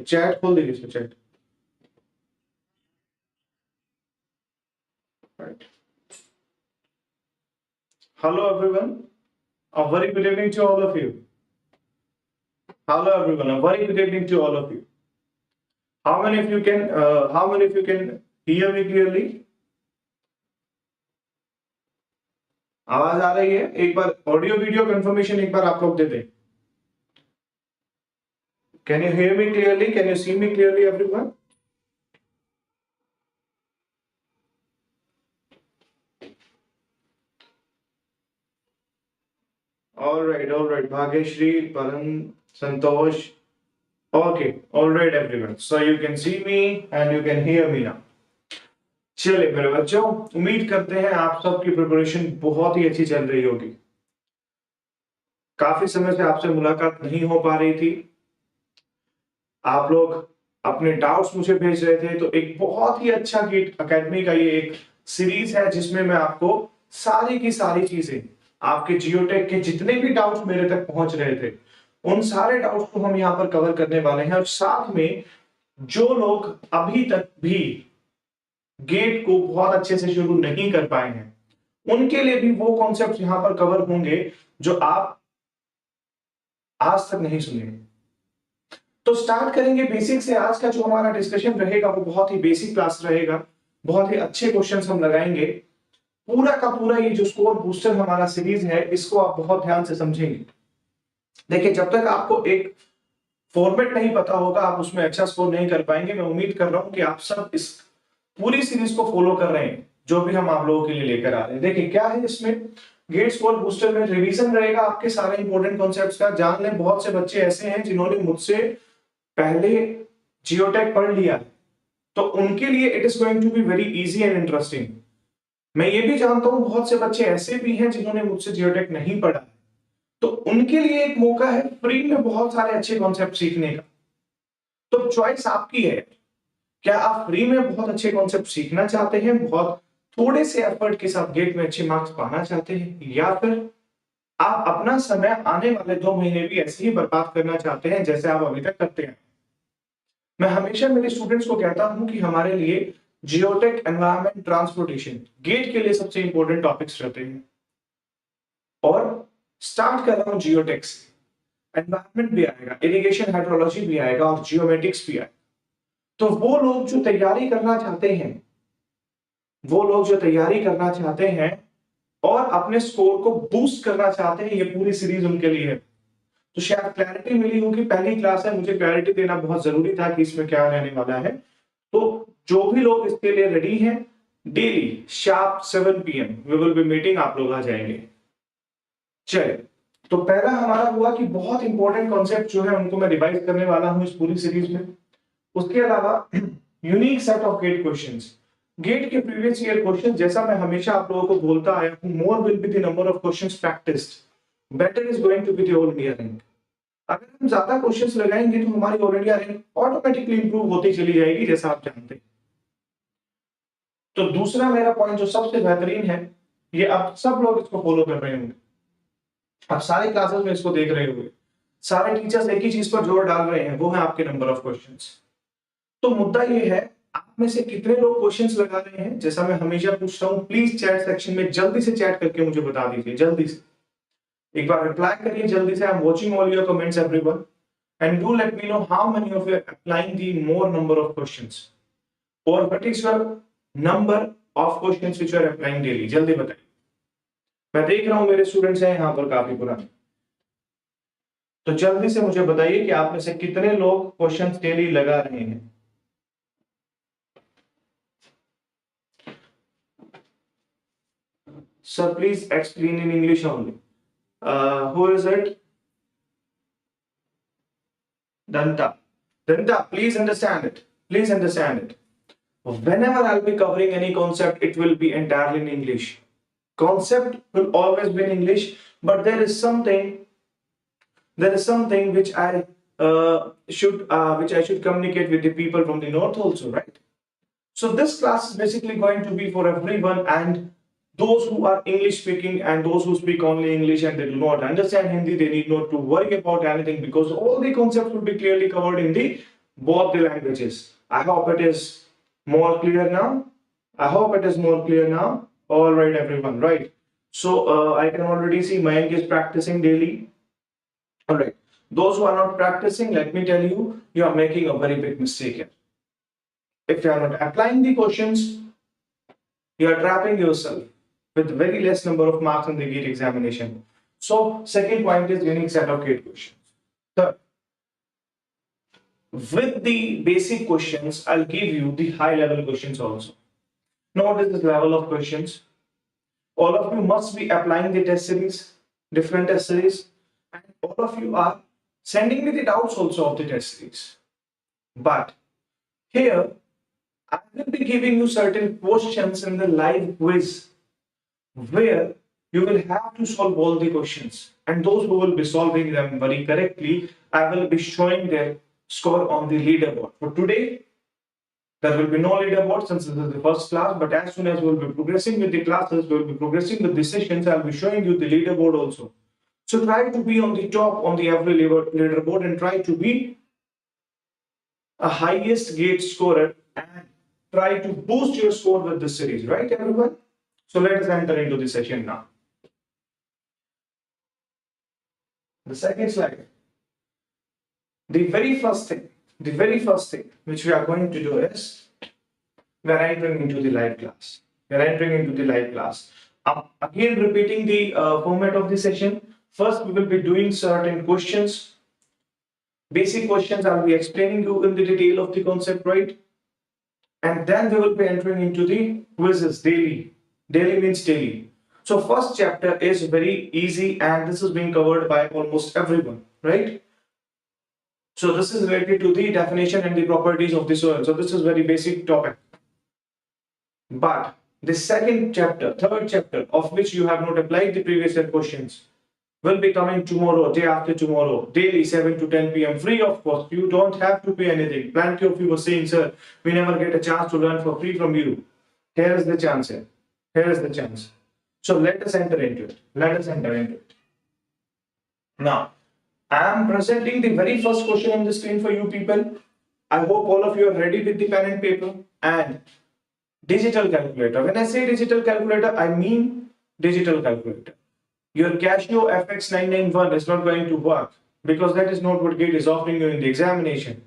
Chat खोल दीजिए इसमें, chat. Right, hello everyone, a very good evening to all of you. Hello everyone, a very good evening to all of you. How many of you can hear me clearly? आवाज आ रही है? एक बार audio video confirmation एक बार आप लोग दे दें। Can you hear me clearly? Can you see me clearly, everyone? All right, Bhagyashri, Paran, Santosh. Okay, all right, everyone. So you can see me and you can hear me now. चलिए मेरे बच्चों, उम्मीद करते हैं आप सबकी preparation बहुत ही अच्छी चल रही होगी। काफी समय से आपसे मुलाकात नहीं हो पा रही थी, आप लोग अपने डाउट्स मुझे भेज रहे थे, तो एक बहुत ही अच्छा गेट एकेडमी का ये एक सीरीज है जिसमें मैं आपको सारी की सारी चीजें, आपके जियोटेक के जितने भी डाउट्स मेरे तक पहुंच रहे थे, उन सारे डाउट्स को हम यहाँ पर कवर करने वाले हैं। और साथ में जो लोग अभी तक भी गेट को बहुत अच्छे से शुरू नहीं कर पाए हैं, उनके लिए भी वो कॉन्सेप्ट यहां पर कवर होंगे जो आप आज तक नहीं सुने। तो स्टार्ट करेंगे बेसिक से। आज का जो हमारा डिस्कशन रहेगा वो बहुत ही बेसिक क्लास रहेगा, बहुत ही अच्छे क्वेश्चंस हम लगाएंगे। पूरा का पूरा ये जो स्कोर बूस्टर हमारा सीरीज है, इसको आप बहुत ध्यान से समझेंगे। देखिए, जब तक आपको एक फॉर्मेट नहीं पता होगा, आप उसमें अच्छा स्कोर नहीं कर पाएंगे। मैं उम्मीद कर रहा हूं कि आप सब इस पूरी सीरीज को फॉलो कर रहे हैं जो भी हम आप लोगों के लिए लेकर आ रहे हैं। देखिए क्या है इसमें, गेट स्कोर बूस्टर में रिवीजन रहेगा आपके सारे इंपॉर्टेंट कॉन्सेप्ट्स का। जान लें, बहुत से बच्चे ऐसे हैं जिन्होंने मुझसे पहले जियोटेक पढ़ लिया है, तो उनके लिए it is going to be very easy and interesting. मैं ये भी जानता हूं बहुत से बच्चे ऐसे भी हैं जिन्होंने मुझसे जियोटेक नहीं पढ़ा, तो उनके लिए एक मौका है फ्री में बहुत सारे अच्छे कॉन्सेप्ट सीखने का। तो चॉइस आपकी है, क्या आप फ्री में बहुत अच्छे कॉन्सेप्ट सीखना चाहते हैं, बहुत थोड़े से एफर्ट के साथ गेट में अच्छे मार्क्स पाना चाहते हैं, या फिर आप अपना समय आने वाले 2 महीने भी ऐसे ही बर्बाद करना चाहते हैं जैसे आप अभी तक करते हैं। मैं हमेशा मेरे स्टूडेंट्स को कहता हूं कि हमारे लिए जियोटेक, एनवायरमेंट, ट्रांसपोर्टेशन गेट के लिए सबसे इंपॉर्टेंट टॉपिक्स रहते हैं। और स्टार्ट कर रहा हूं जियोटेक से। एनवायरमेंट भी आएगा, इरिगेशन हाइड्रोलॉजी भी आएगा और जियोमेटिक्स भी आएगा। तो वो लोग जो तैयारी करना चाहते हैं, और अपने स्कोर को बूस्ट करना चाहते हैं, ये पूरी सीरीज उनके लिए है। तो शायद क्लैरिटी मिली होगी, पहली क्लास है, मुझे क्लैरिटी देना बहुत जरूरी था कि इसमें क्या रहने वाला है। तो जो भी लोग इसके लिए रेडी हैं, daily sharp 7 PM we will be meeting, आप लोग आ जाएंगे। चलिए, तो पहला हमारा हुआ कि बहुत इंपॉर्टेंट कॉन्सेप्ट जो है उनको मैं रिवाइज करने वाला हूं इस पूरी सीरीज में। उसके अलावा unique set of GATE questions, GATE के प्रीवियस ईयर क्वेश्चन, जैसा मैं हमेशा आप लोगों को बोलता आया हूं, more will be the number of questions practised, better is going to be the all India rank. अगर हम ज्यादा क्वेश्चंस लगाएंगे तो हमारी all India rank automatically improve होती चली जाएगी, जैसा आप जानते हैं। तो दूसरा मेरा पॉइंट जो सबसे बेहतरीन है, ये अब सब लोग इसको फॉलो कर रहे होंगे, आप सारे क्लासेस में इसको देख रहे होंगे, सारे टीचर्स एक ही चीज पर जोर डाल रहे हैं, वो है आपके नंबर ऑफ क्वेश्चंस। तो मुद्दा ये है, आप में से कितने लोग क्वेश्चंस लगा रहे हैं। जैसा मैं हमेशा पूछता हूं, प्लीज चैट सेक्शन में जल्दी से चैट करके मुझे बता दीजिए, जल्दी से एक बार रिप्लाई करिए जल्दी से। I am watching all your comments everyone, and do let me know how many of you are applying the more number of questions, और what is your number of questions which you are applying daily. जल्दी बताइए, मैं देख रहा हूं मेरे students हैं यहाँ पर काफी पुराने, तो जल्दी से मुझे बताइए कि आप में से कितने लोग क्वेश्चंस डेली लगा रहे हैं। Sir, please explain in English only. Who is it? Danta. Danta, please understand it. Please understand it. Whenever I'll be covering any concept, it will be entirely in English. Concept will always be in English, but there is something which I should communicate with the people from the north also, right? So this class is basically going to be for everyone, and those who are English speaking and those who speak only English and they do not understand Hindi, they need not to worry about anything, because all the concepts will be clearly covered in the both the languages. I hope it is more clear now. I hope it is more clear now. All right, everyone, right? So I can already see Mayank is practicing daily. All right. Those who are not practicing, let me tell you, you are making a very big mistake here. If you are not applying the questions, you are trapping yourself with very less number of marks in the GATE examination. So, second point is unique set of GATE questions. Third, with the basic questions, I'll give you the high level questions also. Now, what is this level of questions? All of you must be applying the test series, different test series, and all of you are sending me the doubts also of the test series. But here, I will be giving you certain questions in the live quiz where you will have to solve all the questions. And those who will be solving them very correctly, I will be showing their score on the leaderboard. For today, there will be no leaderboard since this is the first class, but as soon as we will be progressing with the classes, we will be progressing with the sessions, I will be showing you the leaderboard also. So try to be on the top on the every leaderboard and try to be a highest GATE scorer and try to boost your score with this series, right everyone? So let us enter into the session now. The second slide. The very first thing which we are going to do is we are entering into the live class. We are entering into the live class. Again, repeating the format of the session. First, we will be doing certain questions. Basic questions I will be explaining you in the detail of the concept, right? And then we will be entering into the quizzes daily. Daily means daily. So first chapter is very easy and this is being covered by almost everyone, right? So this is related to the definition and the properties of the soil. So this is very basic topic. But the second chapter, third chapter, of which you have not applied the previous year questions, will be coming tomorrow, day after tomorrow, daily 7 to 10 p.m. free of cost. You don't have to pay anything. Plenty of you were saying, sir, we never get a chance to learn for free from you. Here is the chance here. Here is the chance. So let us enter into it. Let us enter into it. Now, I am presenting the very first question on the screen for you people. I hope all of you are ready with the pen and paper and digital calculator. When I say digital calculator, I mean digital calculator. Your Casio FX991 is not going to work because that is not what GATE is offering you in the examination.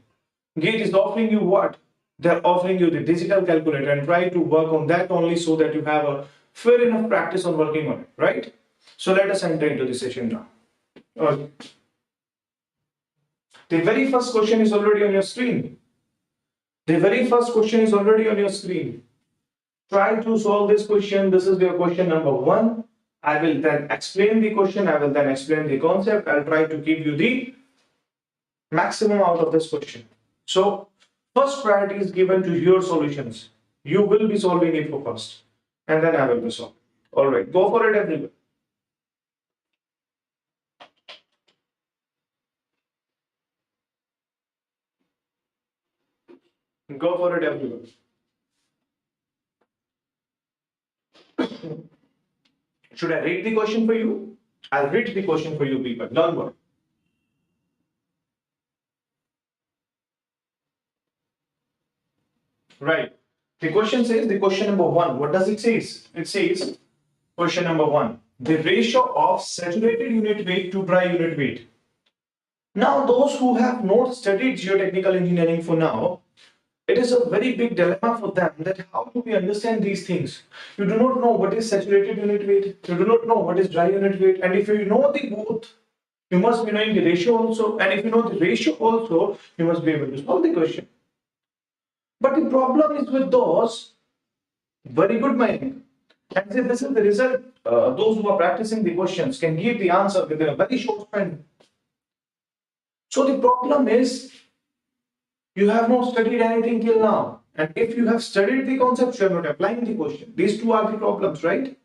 GATE is offering you what? They're offering you the digital calculator and try to work on that only so that you have a fair enough practice on working on it, right? So let us enter into the session now. Okay. The very first question is already on your screen. The very first question is already on your screen. Try to solve this question. This is your question number 1. I will then explain the question. I will then explain the concept. I'll try to give you the maximum out of this question. So, first priority is given to your solutions. You will be solving it for first. And then I will be solving. Alright, go for it everyone. Go for it everyone. Should I read the question for you? I'll read the question for you people. Don't worry. Right. The question says, the question number 1. What does it say? It says, question number 1. The ratio of saturated unit weight to dry unit weight. Now, those who have not studied geotechnical engineering for now, it is a very big dilemma for them that how do we understand these things? You do not know what is saturated unit weight, you do not know what is dry unit weight, and if you know the both, you must be knowing the ratio also, and if you know the ratio also, you must be able to solve the question. But the problem is with those, very good mind, and this is the result, those who are practicing the questions can give the answer within a very short span. So the problem is, you have not studied anything till now. And if you have studied the concept, you are not applying the question. These two are the problems, right?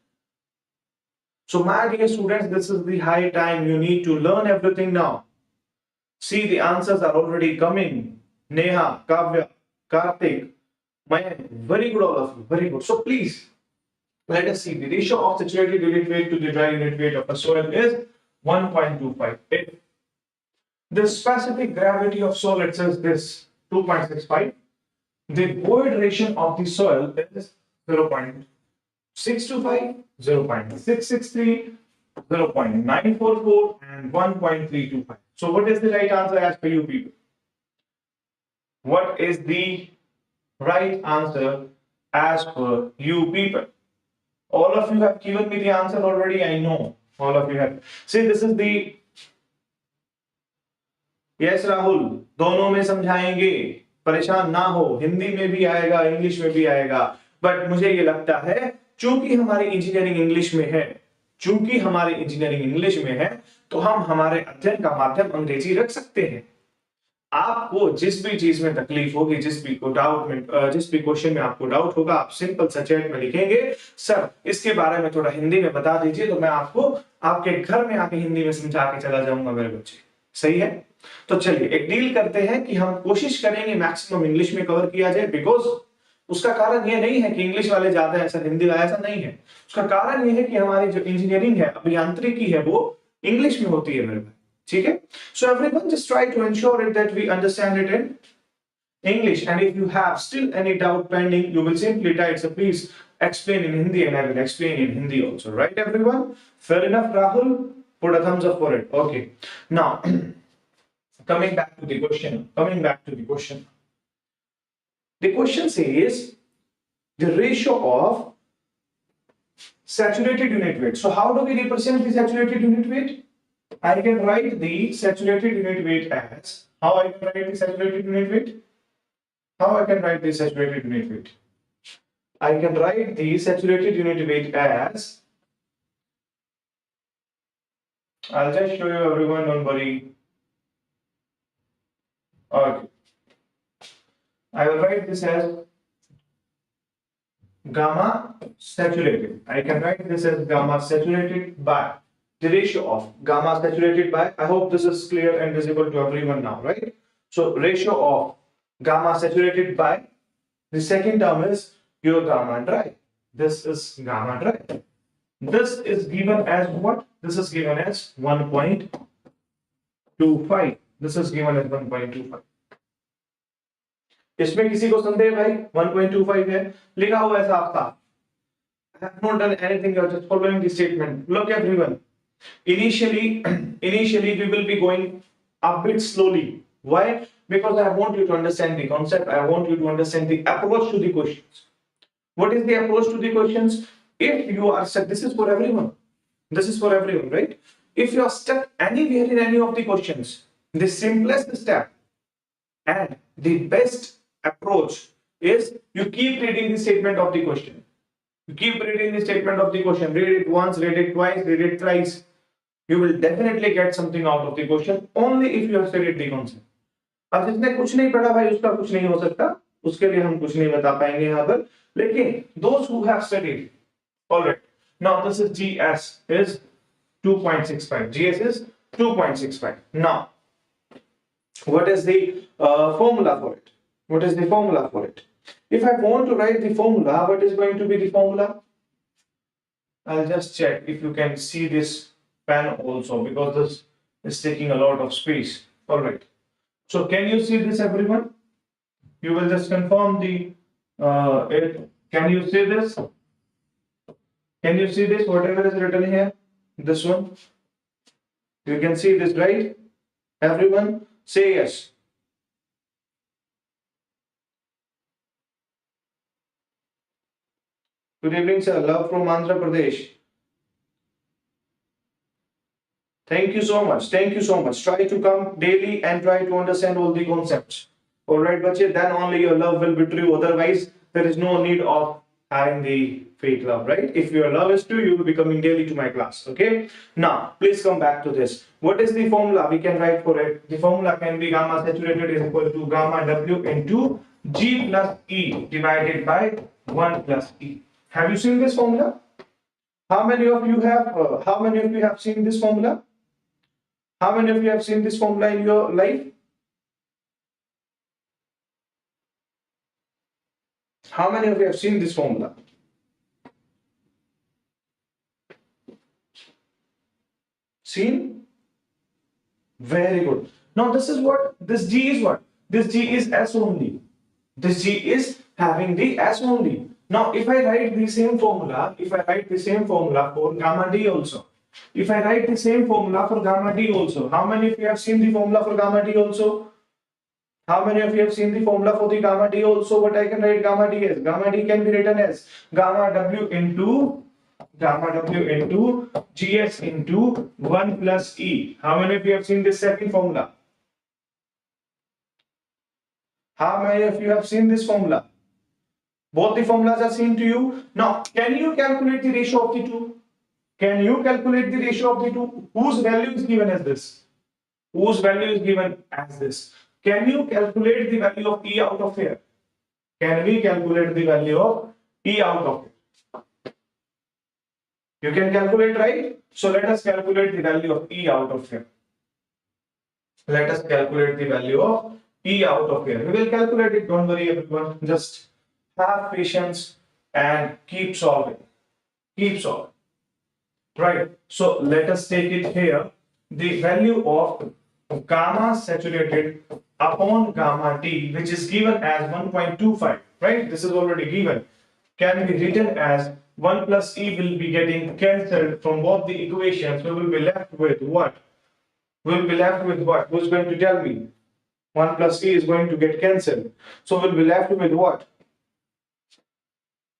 So my dear students, this is the high time. You need to learn everything now. See, the answers are already coming. Neha, Kavya, Karthik, Mayank, very good all of you, very good. So please, let us see. The ratio of saturated unit weight to the dry unit weight of a soil is 1.25. The specific gravity of solid says this. 2.65. The void ration of the soil is 0.625, 0.663, 0.944, and 1.325. So what is the right answer as per you people? What is the right answer as per you people? All of you have given me the answer already. I know all of you have. See, this is the yes Rahul, दोनों में समझाएंगे, परेशान ना हो, हिंदी में भी आएगा, English में भी आएगा, बट मुझे ये लगता है चूंकि हमारी इंजीनियरिंग इंग्लिश में है, चूंकि हमारी इंजीनियरिंग इंग्लिश में है, तो हम हमारे अध्ययन का माध्यम अंग्रेजी रख सकते हैं। आपको जिस भी चीज में तकलीफ होगी, जिस भी क्वेश्चन में आपको डाउट होगा, आप सिंपल सा चैट में लिखेंगे, सर इसके बारे में थोड़ा हिंदी में बता दीजिए, तो मैं आपको आपके घर में आके हिंदी में समझा के चला जाऊंगा मेरे बच्चे। सही है? तो चलिए एक डील करते हैं कि हम कोशिश करेंगे मैक्सिमम इंग्लिश में कवर किया जाए, बिकॉज उसका कारण ये नहीं है कि इंग्लिश वाले ज्यादा ऐसा, हिंदी वाले ऐसा नहीं है। उसका कारण ये है कि हमारी जो इंजीनियरिंग है, अभियांत्रिकी है, वो इंग्लिश में होती है मेरे भाई। ठीक है? So everyone just try to ensure it that we understand it in English, and if you have still any doubt pending, you will simply type, so please explain in Hindi, and I will explain in Hindi also. Right, everyone? Fair enough, Rahul? Put a thumbs up for it. Okay. Now, coming back to the question. The question says the ratio of saturated unit weight. So how do we represent the saturated unit weight? I can write the saturated unit weight as, how I can write the saturated unit weight? How I can write the saturated unit weight? I can write the saturated unit weight as, I'll just show you everyone, don't worry. Okay. I will write this as gamma saturated. I can write this as gamma saturated by the ratio of gamma saturated by, I hope this is clear and visible to everyone now, right? So ratio of gamma saturated by, the second term is your gamma dry. This is gamma dry. This is given as what? This is given as 1.25. This is given as 1.25. इसमें किसी को संदेह भाई? 1.25 है, लिखा हुआ है साफ साफ। I have not done anything, I was just following the statement. Look everyone, initially we will be going a bit slowly. Why? Because I want you to understand the concept, I want you to understand the approach to the questions. What is the approach to the questions? If you are stuck, this is for everyone, right? If you are stuck anywhere in any of the questions, the simplest step and the best approach is you keep reading the statement of the question. You keep reading the statement of the question. Read it once, read it twice, read it thrice. You will definitely get something out of the question only if you have studied the concept. अब जिसने कुछ नहीं पढ़ा भाई, उसका कुछ नहीं हो सकता, उसके लिए हम कुछ नहीं बता पाएंगे यहाँ पर। लेकिन those who have studied, all right. Now this is GS is 2.65. GS is 2.65. Now, what is the formula for it? What is the formula for it? If I want to write the formula, what is going to be the formula? I'll just check if you can see this pen also, because this is taking a lot of space. All right. So can you see this, everyone? You will just confirm the it. Can you see this? Can you see this? Whatever is written here, this one. You can see this, right? Everyone, say yes. Good evening, sir. Love from Andhra Pradesh. Thank you so much. Thank you so much. Try to come daily and try to understand all the concepts. All right, bache, then only your love will be true. Otherwise, there is no need of having the fake love, right? If your love is true, you will be coming daily to my class. Okay. Now, please come back to this. What is the formula we can write for it? The formula can be gamma saturated is equal to gamma W into G plus E divided by 1 plus E. Have you seen this formula? How many of you have seen this formula? How many of you have seen this formula in your life? How many of you have seen this formula? Seen? Very good. Now this is what, this G is what? This G is S only. This G is having the S only. Now, if I write the same formula, for gamma D also, if I write the same formula for gamma D also, how many of you have seen the formula for gamma D also? How many of you have seen the formula for the gamma D also? What I can write gamma D as? Gamma D can be written as gamma W into GS into 1 plus E. How many of you have seen this second formula? How many of you have seen this formula? Both the formulas are seen to you. Now, can you calculate the ratio of the two? Can you calculate the ratio of the two? Whose value is given as this? Whose value is given as this? Can you calculate the value of E out of here? Can we calculate the value of E out of here? You can calculate, right? So let us calculate the value of E out of here. Let us calculate the value of E out of here. We will calculate it. Don't worry, everyone. Just have patience and keep solving. Keep solving. Right. So let us take it here. The value of gamma saturated upon gamma T, which is given as 1.25. Right. This is already given. Can be written as 1 plus E will be getting cancelled from both the equations. We will be left with what? We will be left with what? Who's going to tell me? 1 plus E is going to get cancelled. So we'll be left with what?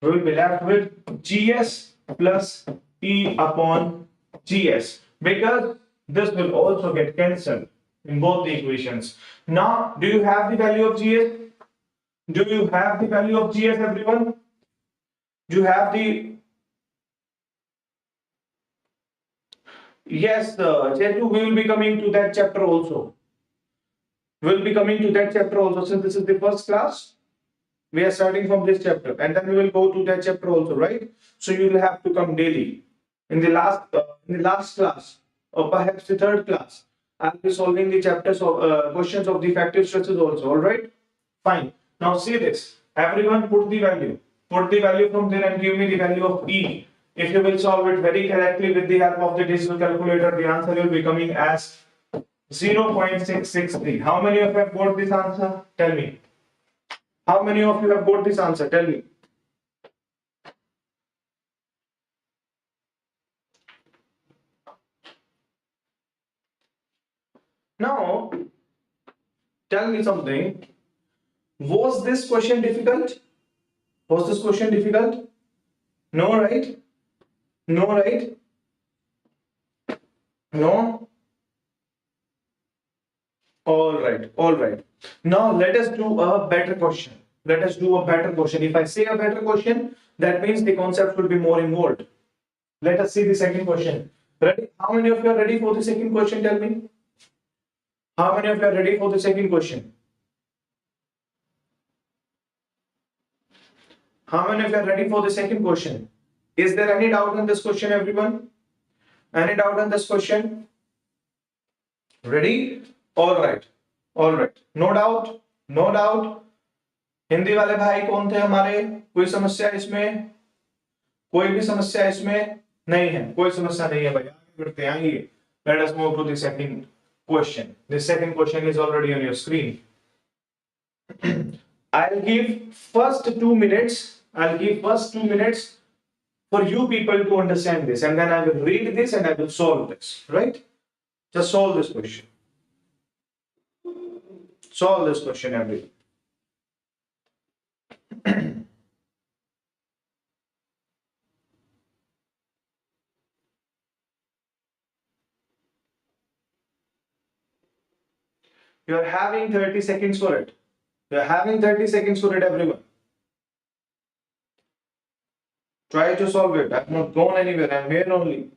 We will be left with GS plus E upon GS, because this will also get cancelled in both the equations. Now, do you have the value of GS? Do you have the value of GS, everyone? Do you have the... Yes, Chetu, we will be coming to that chapter also. We will be coming to that chapter also. Since this is the first class, we are starting from this chapter, and then we will go to that chapter also, right? So you will have to come daily. In the last class, or perhaps the third class, I'll be solving the chapters of questions of the effective stresses also. All right, fine. Now see this. Everyone, put the value. Put the value from there and give me the value of E. If you will solve it very correctly with the help of the digital calculator, the answer will be coming as 0.663. How many of you have got this answer? Tell me. How many of you have got this answer? Tell me. Now, tell me something. Was this question difficult? Was this question difficult? No, right? No, right? No? All right, all right. Now, let us do a better question. Let us do a better question. If I say a better question, that means the concept will be more involved. Let us see the second question. Ready? How many of you are ready for the second question? Tell me. How many of you are ready for the second question? How many of you are ready for the second question? Is there any doubt on this question, everyone? Any doubt on this question? Ready? All right. All right. No doubt. No doubt. Hindi वाले भाई कौन थे हमारे? कोई समस्या इसमें? कोई भी समस्या इसमें नहीं है? कोई समस्या नहीं है भाई. आगे बढ़ते हैं. आइए. Let us move to the second question. The second question is already on your screen. I'll give first 2 minutes. I'll give first 2 minutes for you people to understand this, and then I will read this and I will solve this. Right? Just solve this question. Solve this question, everyone. You are having 30 seconds for it. You are having 30 seconds for it, everyone. Try to solve it. I have not gone anywhere. I am here only.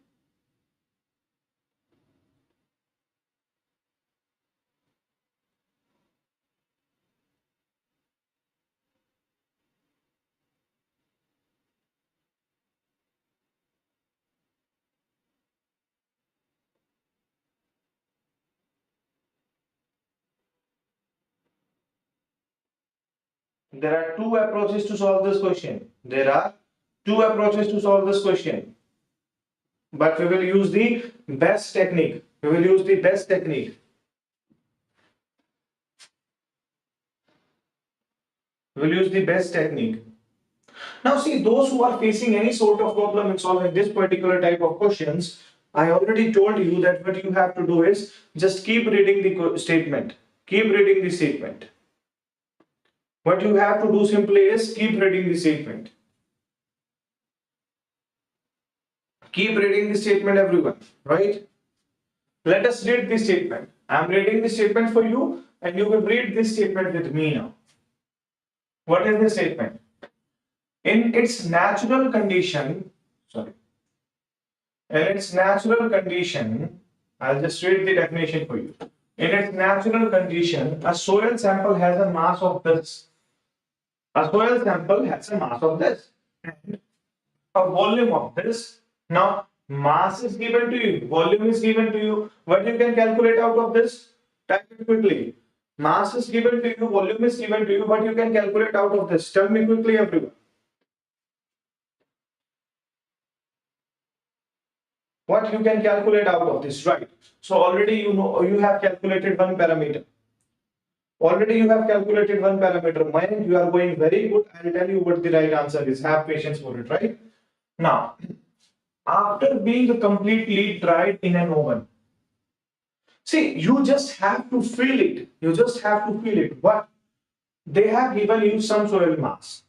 There are two approaches to solve this question. There are two approaches to solve this question. But we will use the best technique. We will use the best technique. We'll use the best technique. Now see, those who are facing any sort of problem in solving this particular type of questions, I already told you that what you have to do is just keep reading the statement. Keep reading the statement. What you have to do simply is keep reading the statement. Keep reading the statement, everyone, right? Let us read the statement. I am reading the statement for you and you will read this statement with me now. What is the statement? In its natural condition, in its natural condition, I'll just read the definition for you. In its natural condition, a soil sample has a mass of this. A soil sample has a mass of this and a volume of this. Now, mass is given to you, volume is given to you. What you can calculate out of this? Type it quickly. Mass is given to you, volume is given to you. What you can calculate out of this? Tell me quickly, everyone. What you can calculate out of this, right? So already you know you have calculated one parameter. Already you have calculated one parameter. Mind, you are going very good. I'll tell you what the right answer is. Have patience for it, right? Now, after being completely dried in an oven, see, you just have to feel it. You just have to feel it. What? They have given you some soil mass.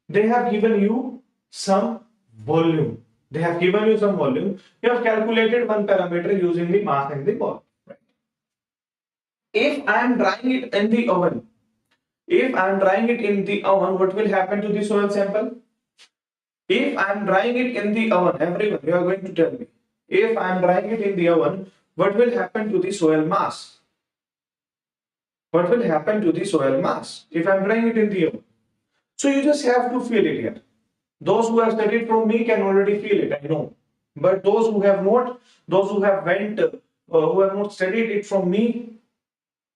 They have given you some volume. They have given you some volume. You have calculated one parameter using the mass and the volume. Right? If I am drying it in the oven, what will happen to the soil sample? If I am drying it in the oven, everyone, you are going to tell me. If I am drying it in the oven, what will happen to the soil mass? What will happen to the soil mass if I am drying it in the oven? So you just have to feel it here. Those who have studied from me can already feel it, I know. But those who have not, who have not studied it from me,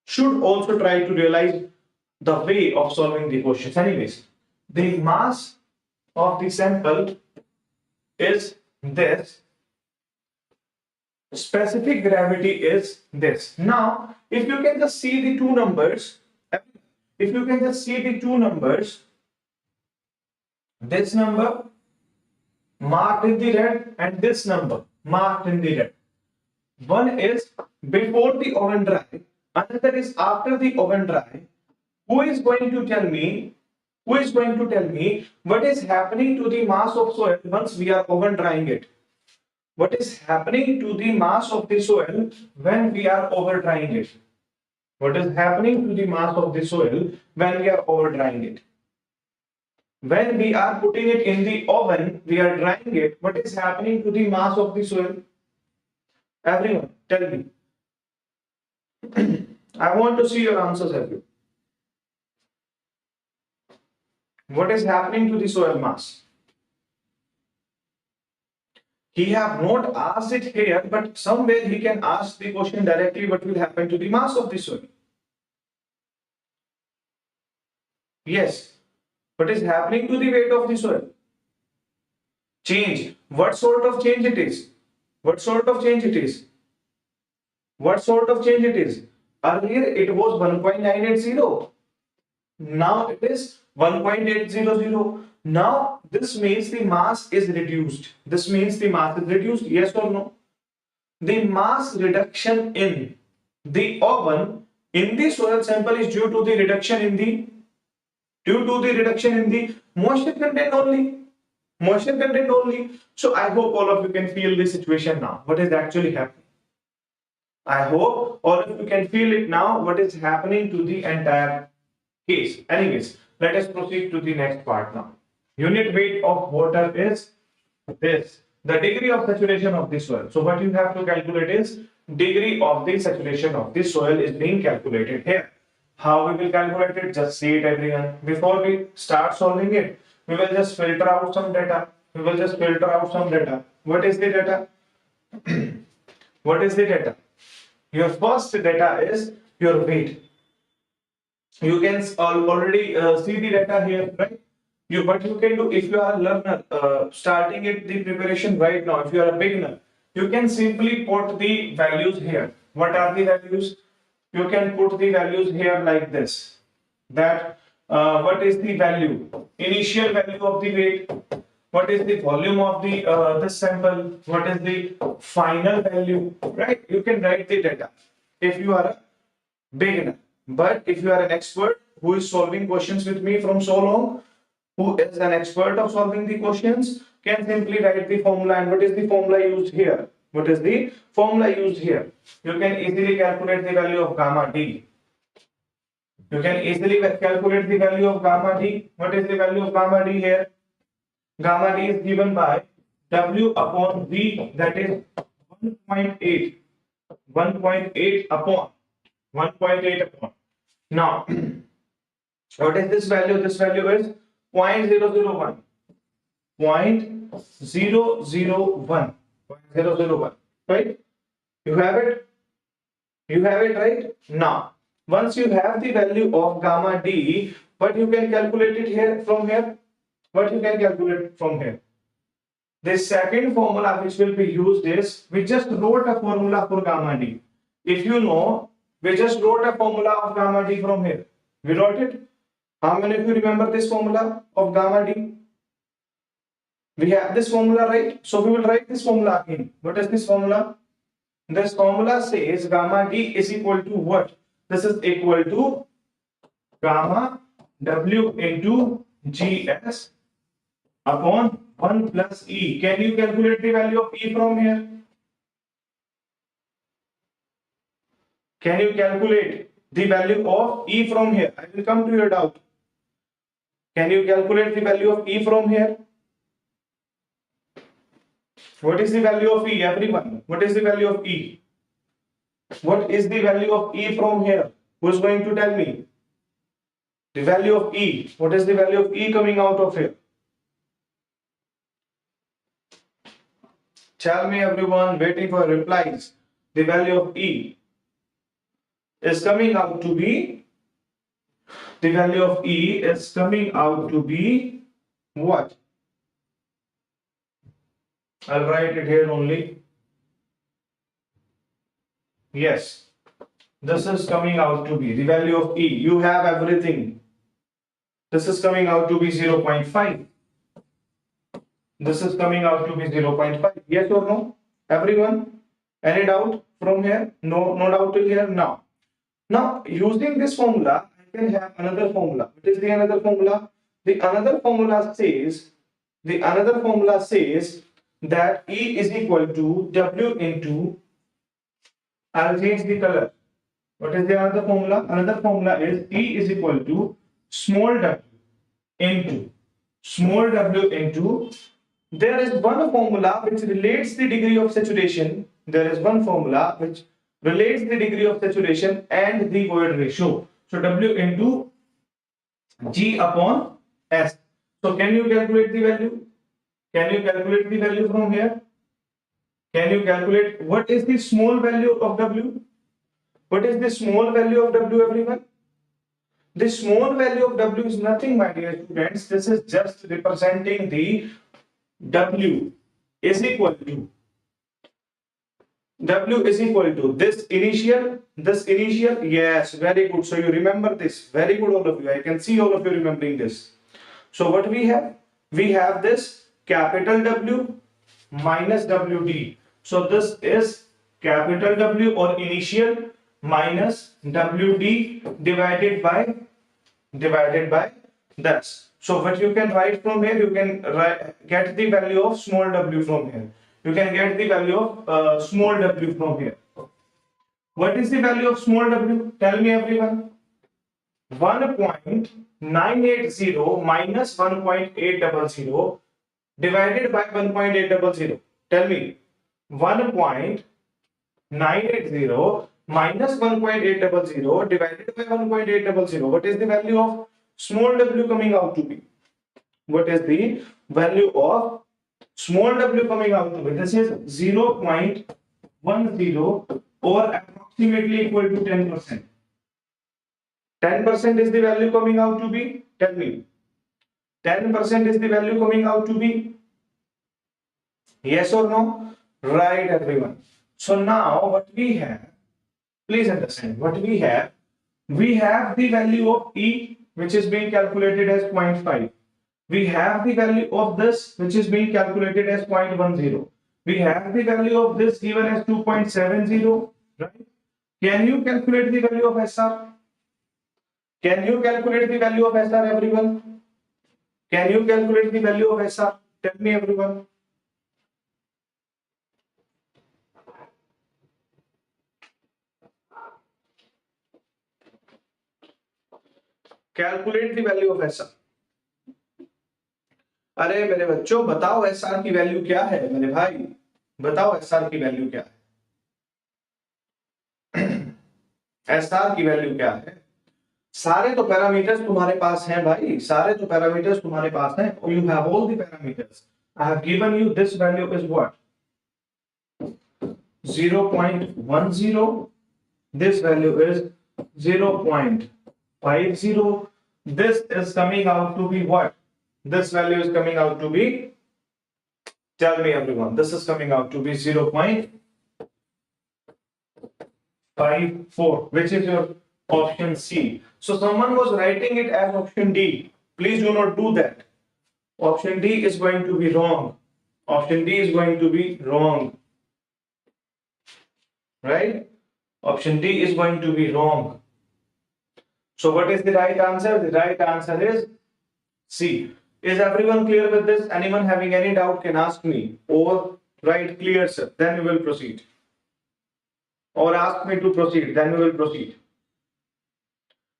should also try to realize the way of solving the questions. Anyways, the mass of the sample is this. Specific gravity is this. Now, if you can just see the two numbers, this number marked in the red and this number marked in the red. One is before the oven dry, another is after the oven dry. Who is going to tell me what is happening to the mass of soil once we are oven drying it? What is happening to the mass of the soil when we are over drying it? What is happening to the mass of the soil when we are over drying it? When we are putting it in the oven, we are drying it. What is happening to the mass of the soil? Everyone, tell me. I want to see your answers, everyone. What is happening to the soil mass? He have not asked it here, but somewhere he can ask the question directly, what will happen to the mass of the soil? Yes. What is happening to the weight of the soil? Change. What sort of change it is? What sort of change it is? What sort of change it is? Earlier it was 1.980. Now it is 1.800. Now this means the mass is reduced. This means the mass is reduced. Yes or no? The mass reduction in the oven in the soil sample is due to the reduction in the moisture content only. So I hope all of you can feel the situation now. What is actually happening? I hope all of you can feel it now. What is happening to the entire case? Anyways, let us proceed to the next part now. Unit weight of water is this. The degree of saturation of the soil. So what you have to calculate is degree of the saturation of the soil is being calculated here. How we will calculate it? Just see it, everyone. Before we start solving it, we will just filter out some data. What is the data? What is the data? Your first data is your weight. You can already see the data here, right? What you can do if you are a learner starting at the preparation right now, if you are a beginner, you can simply put the values here. What are the values? You can put the values here like this. That what is the value, initial value of the weight, what is the volume of the this sample, what is the final value, right? You can write the data if you are a beginner. But if you are an expert who is solving questions with me from so long, who is an expert of solving the questions, can simply write the formula. And what is the formula used here? What is the formula used here? You can easily calculate the value of gamma d. You can easily calculate the value of gamma d. What is the value of gamma d here? Gamma d is given by W upon V, that is 1.8. 1.8 upon 1.8 upon. Now, what is this value? This value is 0.001. 0.001. 0.001. Right? You have it? You have it, right? Now, once you have the value of gamma d, what you can calculate it here from here? What you can calculate from here? The second formula which will be used is, we just wrote a formula for gamma d. If you know, we just wrote a formula of gamma d from here. We wrote it. How many of you remember this formula of gamma d? We have this formula, right? So we will write this formula again. What is this formula? This formula says gamma d is equal to what? This is equal to gamma W into GS upon 1 plus E. Can you calculate the value of E from here? Can you calculate the value of E from here? I will come to your doubt. Can you calculate the value of E from here? What is the value of E, everyone? What is the value of E? What is the value of E from here? Who is going to tell me? The value of E. What is the value of E coming out of here? Tell me, everyone, waiting for replies. The value of E is coming out to be, the value of E is coming out to be what? I'll write it here only. Yes, this is coming out to be the value of E. You have everything. This is coming out to be 0.5. This is coming out to be 0.5. Yes or no? Everyone? Any doubt from here? No, no doubt till here. Now, using this formula, I can have another formula. What is the another formula? The another formula says that E is equal to W into, I'll change the color. What is the another formula? Another formula is E is equal to small w into, there is one formula which relates the degree of saturation. There is one formula which relates the degree of saturation and the void ratio. So W into G upon S. So can you calculate the value? Can you calculate the value from here? Can you calculate what is the small value of W? What is the small value of W, everyone? The small value of W is nothing, my dear students. This is just representing the W is equal to this initial, yes, very good. So you remember this, very good, all of you. I can see all of you remembering this. So what we have? We have this capital W minus WD. So this is capital W or initial minus WD divided by this. So what you can write from here, you can get the value of small w from here. You can get the value of small w from here. What is the value of small w? Tell me, everyone. 1.980 minus 1.800 divided by 1.800. Tell me. 1.980 minus 1.800 divided by 1.800. What is the value of small w coming out to be? What is the value of small w coming out to be? This is 0.10 or approximately equal to 10%. 10% is the value coming out to be. Tell me. 10% is the value coming out to be. Yes or no? Right, everyone. So now what we have, please understand what we have. We have the value of E. which is being calculated as 0.5. We have the value of this, which is being calculated as 0.10. We have the value of this given as 2.70, right? Can you calculate the value of SR? Can you calculate the value of SR, everyone? Can you calculate the value of SR? Tell me, everyone. Calculate the value of SR. अरे मेरे बच्चों बताओ SR की value क्या है मेरे भाई, बताओ SR की वैल्यू क्या है? SR की वैल्यू क्या है? सारे तो पैरामीटर्स तुम्हारे पास हैं भाई, सारे तो पैरामीटर्स तुम्हारे पास हैं. You have all the parameters. I have given you this value is what? 0.10. This value is 0.50. This is coming out to be what? This value is coming out to be, tell me everyone, this is coming out to be 0.54, which is your option C. So someone was writing it as option D. Please do not do that. Option D is going to be wrong. Option D is going to be wrong. Right? Option D is going to be wrong. So what is the right answer? The right answer is C. Is everyone clear with this? Anyone having any doubt can ask me, or write clear sir, then we will proceed. Or ask me to proceed, then we will proceed.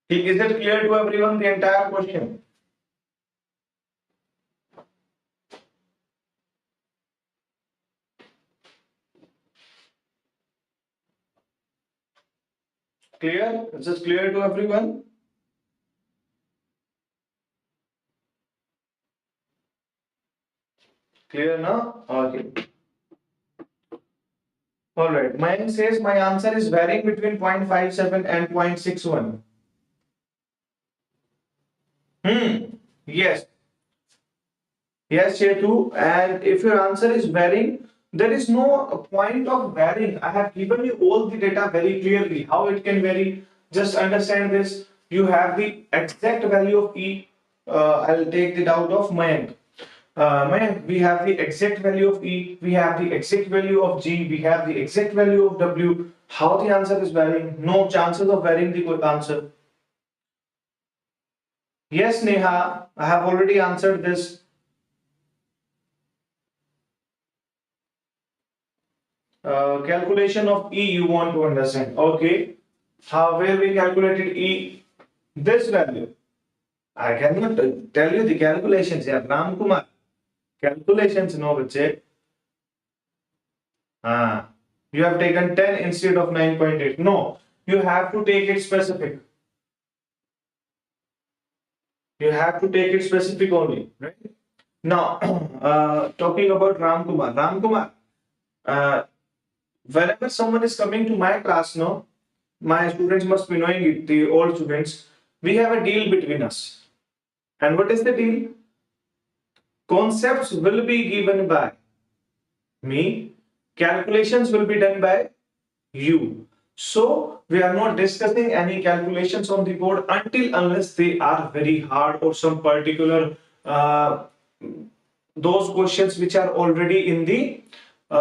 Is it clear to everyone the entire question? Clear? Is this clear to everyone? Clear now? Okay. All right. Mine says my answer is varying between 0.57 and 0.61. Yes. Yes, Chetu. And if your answer is varying, there is no point of varying. I have given you all the data very clearly. How it can vary? Just understand this. You have the exact value of E. I'll take the doubt of Mayank. Mayank, we have the exact value of E, we have the exact value of G, we have the exact value of W. How the answer is varying? No chances of varying the good answer. Yes, Neha, I have already answered this. Calculation of E you want to understand. Okay. How where we calculated E? This value. I cannot tell you the calculations here. Ram Kumar. Calculations no bache. You have taken 10 instead of 9.8. No, you have to take it specific. You have to take it specific only, right? Now, talking about Ram Kumar. Ram Kumar, whenever someone is coming to my class, no, my students must be knowing it, the old students, we have a deal between us. And what is the deal? Concepts will be given by me, calculations will be done by you. So we are not discussing any calculations on the board until unless they are very hard or some particular those questions which are already in the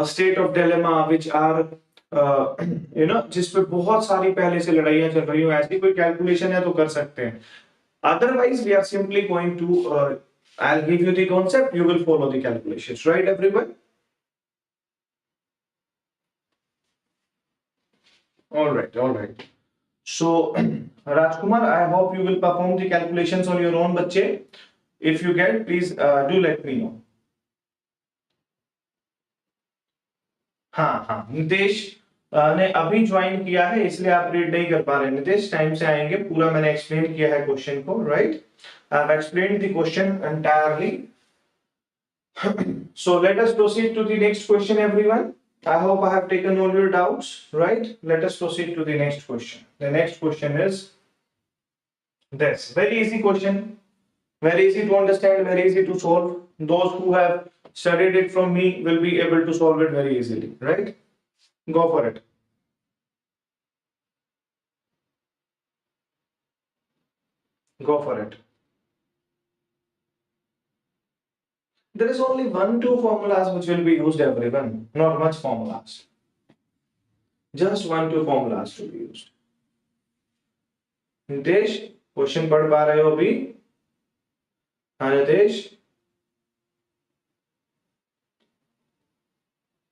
state of dilemma, which are जिस पे बहुत सारी पहले से लड़ाइयां चल रही हो, ऐसी कोई कैलकुलेशन है तो कर सकते हैं. Otherwise we are simply going to I'll give you the concept, you will follow the calculations, right everyone? All right. So, Rajkumar, I hope you will perform the calculations on your own, बच्चे. If you get, please do let me know. हाँ, नितेश ने अभी join किया है, इसलिए आप read नहीं कर पा रहे. नितेश टाइम से आएंगे, पूरा मैंने एक्सप्लेन किया है क्वेश्चन को, right? I have explained the question entirely. So let us proceed to the next question, everyone. I hope I have taken all your doubts, right? Let us proceed to the next question. The next question is this. Very easy question. Very easy to understand, very easy to solve. Those who have studied it from me will be able to solve it very easily, right? Go for it. Go for it. There is only 1-2 formulas which will be used, everyone. Not much formulas. Just 1-2 formulas to be used. Nitesh, question पढ़ पा रहे हो अभी? हाँ नितेश,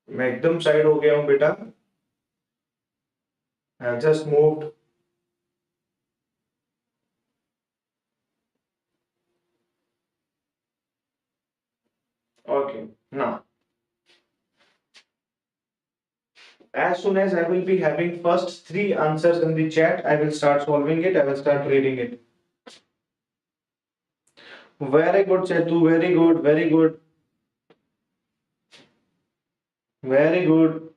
मैं एकदम side हो गया हूं बेटा. I have just moved. Okay, now as soon as I will be having first 3 answers in the chat, I will start solving it. I will start reading it. Very good, Chetu. Very good. Very good. Very good.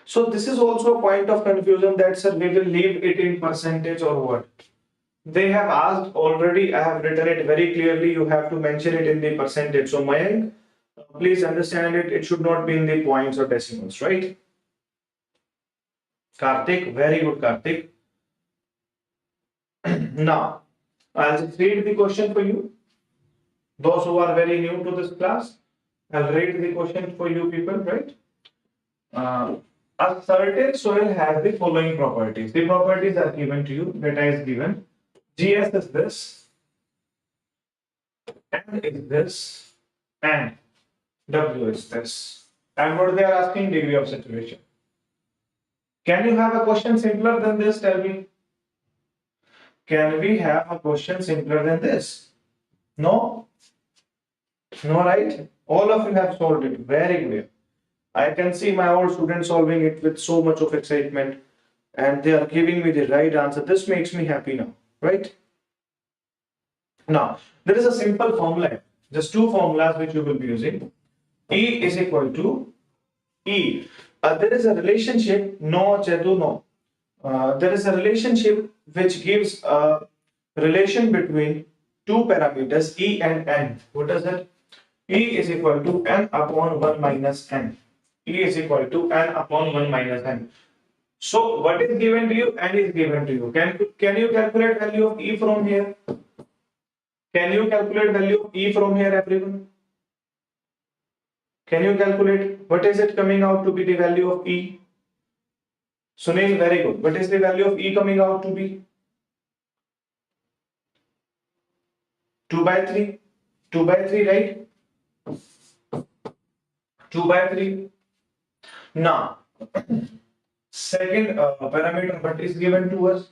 So this is also a point of confusion that sir we will leave it in percentage or what? They have asked already. I have written it very clearly. You have to mention it in the percentage. So Mayank, please understand it. It should not be in the points or decimals, right? Karthik, very good, Karthik. Now, I'll just read the question for you. Those who are very new to this class, I'll read the question for you people, right? A certain soil has the following properties. The properties are given to you. Data is given. GS is this, N is this, and W is this. And what they are asking, degree of saturation. Can you have a question simpler than this? Tell me. Can we have a question simpler than this? No? No, right? All of you have solved it. Very good. I can see my old students solving it with so much of excitement, and they are giving me the right answer. This makes me happy now, right? Now, there is a simple formula, just 2 formulas which you will be using. E is equal to E. There is a relationship, no, Chetu, no. There is a relationship which gives a relation between 2 parameters, E and N. What is it? E is equal to N upon 1 minus N. E is equal to N upon 1 minus N. So, what is given to you? N is given to you. Can you calculate value of E from here? Can you calculate value of E from here, everyone? Can you calculate? What is it coming out to be the value of E? Sunil, very good. What is the value of E coming out to be? 2 by 3. 2 by 3, right? 2 by 3. Now, second parameter, what is given to us?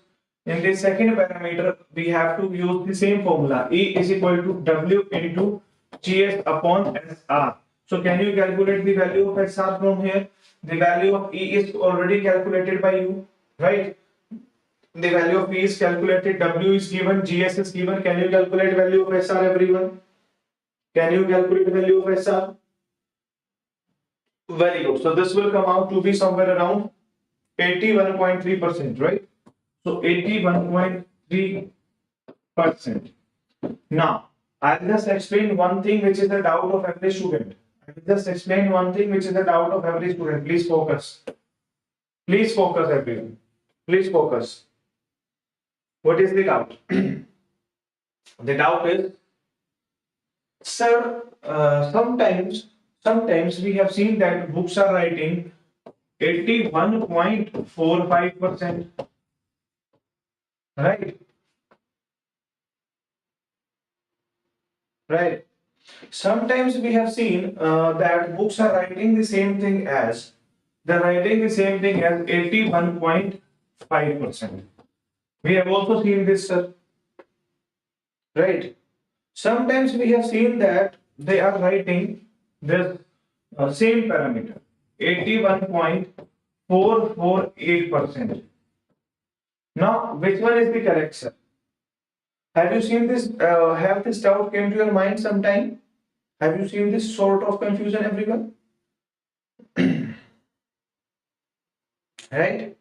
In the second parameter, we have to use the same formula. E is equal to W into GS upon SR. So can you calculate the value of SR from here? The value of E is already calculated by you, right? The value of E is calculated, W is given, GS is given. Can you calculate value of SR, everyone? Can you calculate value of SR? Very good. So this will come out to be somewhere around 81.3%, right? So 81.3%. Now, I'll just explain one thing which is the doubt of every student. I will just explain one thing which is the doubt of every student. Please focus. Please focus, everyone. Please focus. What is the doubt? The doubt is, sir, sometimes we have seen that books are writing 81.45%. Right? Right. Sometimes we have seen that books are writing the same thing as 81.5%. We have also seen this, sir. Right. Sometimes we have seen that they are writing this same parameter, 81.448%. Now, which one is the correct, sir? Have you seen this? Have this doubt came to your mind sometime? Have you seen this sort of confusion, everyone? Right?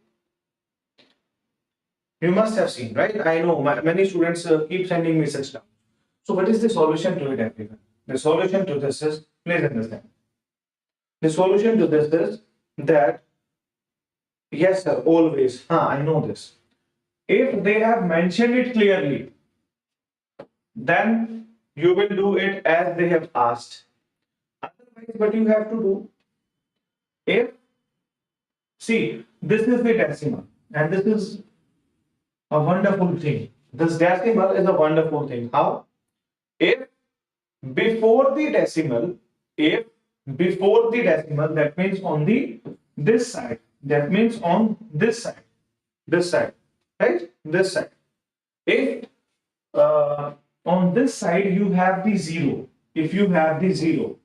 You must have seen, right? I know many students keep sending me such doubts. So, what is the solution to it, everyone? The solution to this is, please understand. The solution to this is that, yes, sir, always. I know this. If they have mentioned it clearly, then you will do it as they have asked. Otherwise, what you have to do, if see, this is the decimal, and this is a wonderful thing. This decimal is a wonderful thing. How? If before the decimal, if before the decimal, that means on the this side, that means on this side, right? This side. If on this side you have the zero, if you have the zero,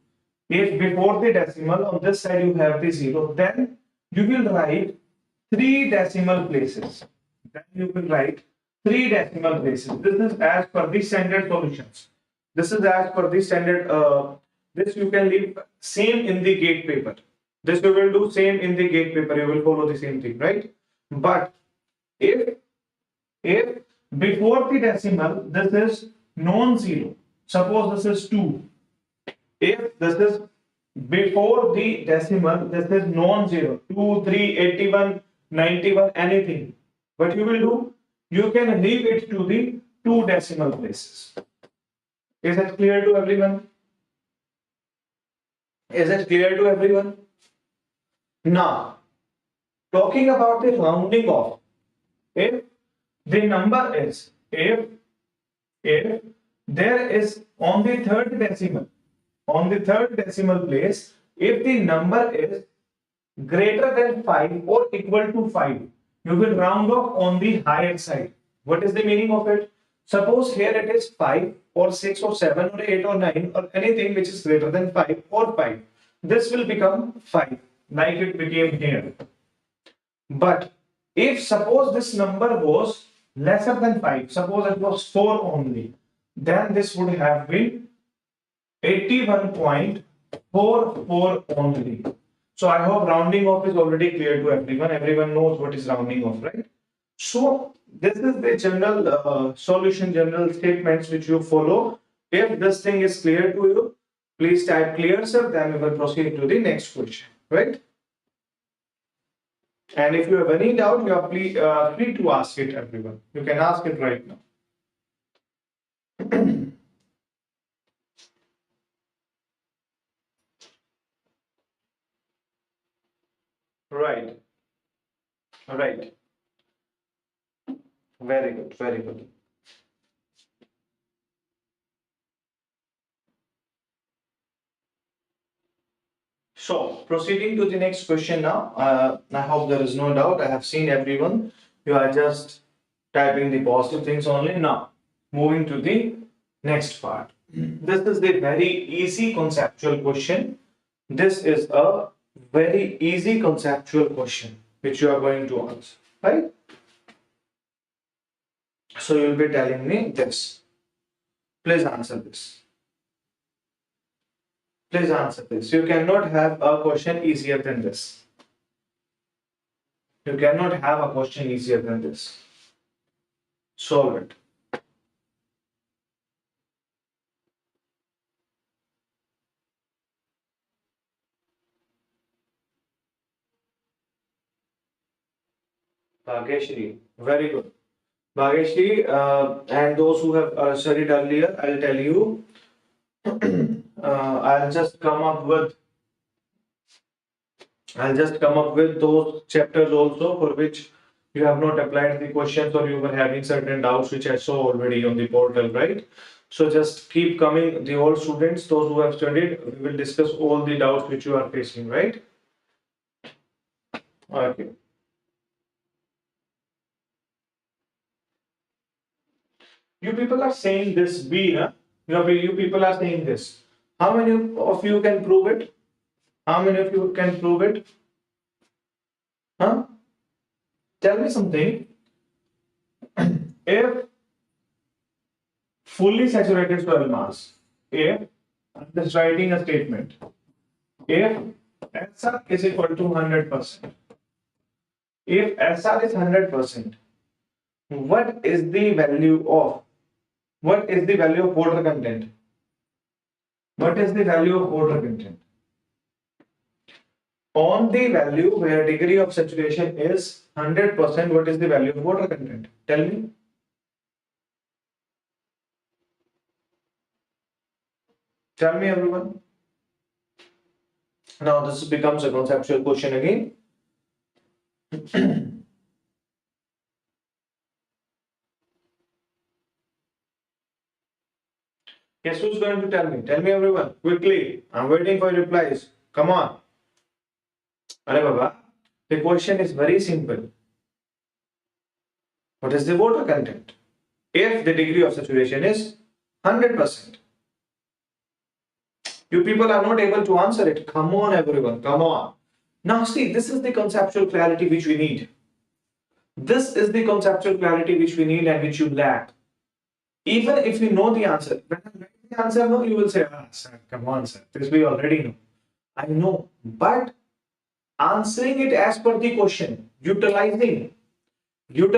if before the decimal on this side you have the zero, then you will write three decimal places. Then you will write three decimal places. This is as per the standard solutions. This is as per the standard. This you can leave same in the gate paper. This you will do same in the gate paper. You will follow the same thing, right? But if before the decimal this is non-zero, suppose this is 2. If this is before the decimal, this is non-zero, 2, 3, 81, 91, anything. What you will do? You can leave it to the two decimal places. Is it clear to everyone? Is it clear to everyone? Now, talking about the rounding off, if the number is, if there is on the third decimal place, if the number is greater than 5 or equal to 5, you will round off on the higher side. What is the meaning of it? Suppose here it is 5 or 6 or 7 or 8 or 9 or anything which is greater than 5 or 5. This will become 5 like it became here. But if suppose this number was lesser than 5, suppose it was 4 only, then this would have been 81.44 only. So I hope rounding off is already clear to everyone. Everyone knows what is rounding off, right? So this is the general solution, general statements which you follow. If this thing is clear to you, please type clear, sir. Then we will proceed to the next question, right? And if you have any doubt, you are free to ask it, everyone. You can ask it right now. Right. Right. Very good. Very good. So, proceeding to the next question now. I hope there is no doubt. I have seen everyone. You are just typing the positive things only. Now, moving to the next part. This is the very easy conceptual question. This is a very easy conceptual question which you are going to answer, right? So, you will be telling me this. Please answer this. Please answer this. You cannot have a question easier than this. You cannot have a question easier than this. Solve it. Bhageshri, very good. Bhageshri, and those who have studied earlier, I'll tell you, I'll just come up with those chapters also for which you have not applied the questions or you were having certain doubts which I saw already on the portal, right? So just keep coming, the old students, those who have studied, we will discuss all the doubts which you are facing, right? Okay. You people are saying this B, huh? You people are saying this. How many of you can prove it? How many of you can prove it? Huh? Tell me something. If fully saturated soil mass, if I'm just writing a statement, if SR is equal to 100%, if SR is 100%, what is the value of water content? What is the value of water content? On the value where degree of saturation is 100%, what is the value of water content? Tell me. Tell me, everyone. Now this becomes a conceptual question again. Guess who's going to tell me? Tell me, everyone, quickly. I'm waiting for replies. Come on. Arey Baba, the question is very simple. What is the water content? If the degree of saturation is 100%. You people are not able to answer it. Come on, everyone. Come on. Now, see, this is the conceptual clarity which we need. This is the conceptual clarity which we need and which you lack. Even if you know the answer, when I write the answer, no, you will say, ah, sir, come on, sir. This we already know. I know. But answering it as per the question, utilizing your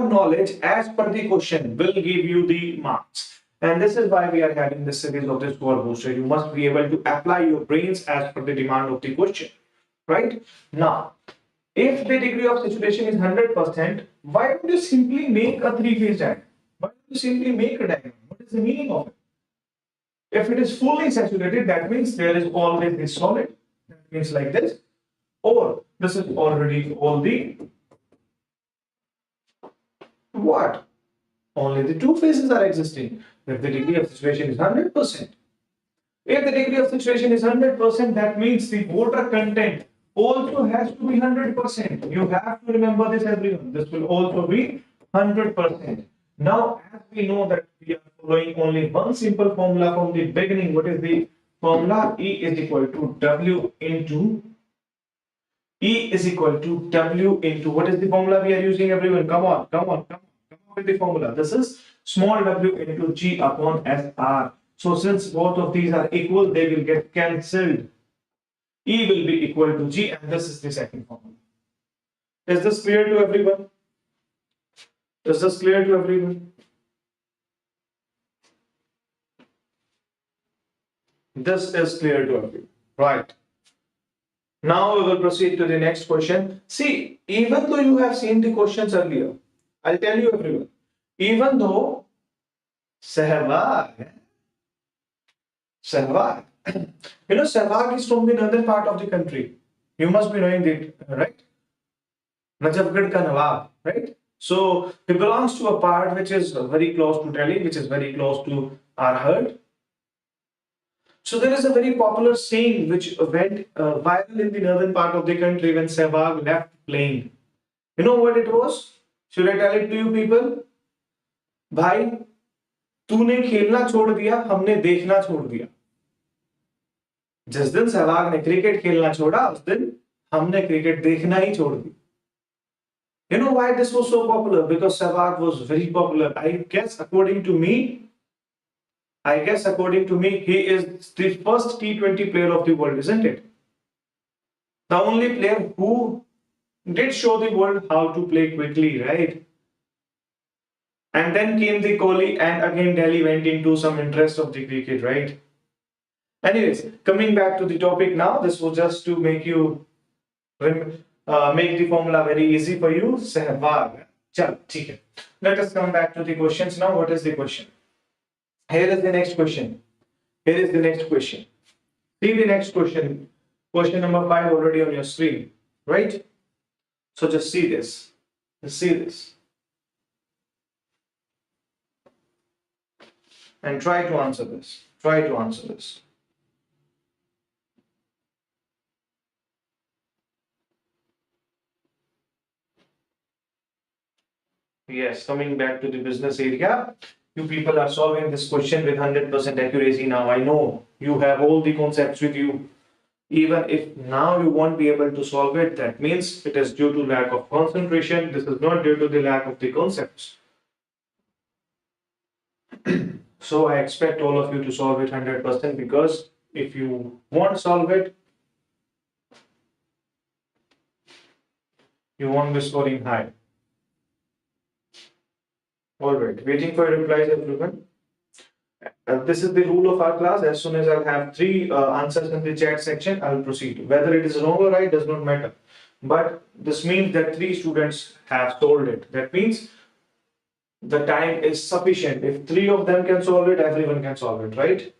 knowledge as per the question will give you the marks. And this is why we are having this series of this score booster. You must be able to apply your brains as per the demand of the question. Right? Now, if the degree of saturation is 100%, why don't you simply make a three-phase diagram? Why don't you simply make a diagram? What is the meaning of it? If it is fully saturated, that means there is always this solid. That means like this. Or this is already all the what? Only the two phases are existing. If the degree of saturation is 100%. If the degree of saturation is 100%, that means the water content also has to be 100%. You have to remember this, everyone. This will also be 100%. Now, as we know that we are following only one simple formula from the beginning. What is the formula? E is equal to W into what is the formula we are using, everyone? Come on with the formula. This is small w into G upon SR. So since both of these are equal, they will get cancelled. E will be equal to G, and this is the second formula. Is this clear to everyone? Is this clear to everyone? This is clear to everyone. Right. Now we will proceed to the next question. See, even though you have seen the questions earlier, I'll tell you, everyone, even though Sehwag, Sehwag is from the northern part of the country. You must be knowing it, right? Najafgarh ka Nawab, right? So he belongs to a part which is very close to Delhi, which is very close to our heart. So there is a very popular saying which went viral in the northern part of the country when Sehwag left playing. You know what it was? Should I tell it to you people? भाई तूने खेलना छोड़ दिया, हमने देखना छोड़ दिया. जिस दिन सहवाग ने क्रिकेट खेलना छोड़ा, उस दिन हमने क्रिकेट देखना ही छोड़ दिया. You know why this was so popular? Because Sehwag was very popular. I guess according to me, he is the first T20 player of the world, isn't it? The only player who did show the world how to play quickly, right? And then came the Kohli, and again Delhi went into some interest of the cricket, right? Anyways, coming back to the topic now, this was just to make you make the formula very easy for you. Sehwag. Chal, theek hai. Let us come back to the questions now. What is the question? Here is the next question. See the next question. Question number 5 already on your screen, right? So just see this. And try to answer this. Yes, coming back to the business area. You people are solving this question with 100% accuracy now. I know you have all the concepts with you. Even if now you won't be able to solve it, that means it is due to lack of concentration. This is not due to the lack of the concepts. So I expect all of you to solve it 100%, because if you won't solve it, you won't be scoring high. Alright, waiting for replies, everyone. This is the rule of our class. As soon as I'll have three answers in the chat section, I'll proceed. Whether it is wrong or right does not matter. But this means that three students have solved it. That means the time is sufficient. If three of them can solve it, everyone can solve it, right?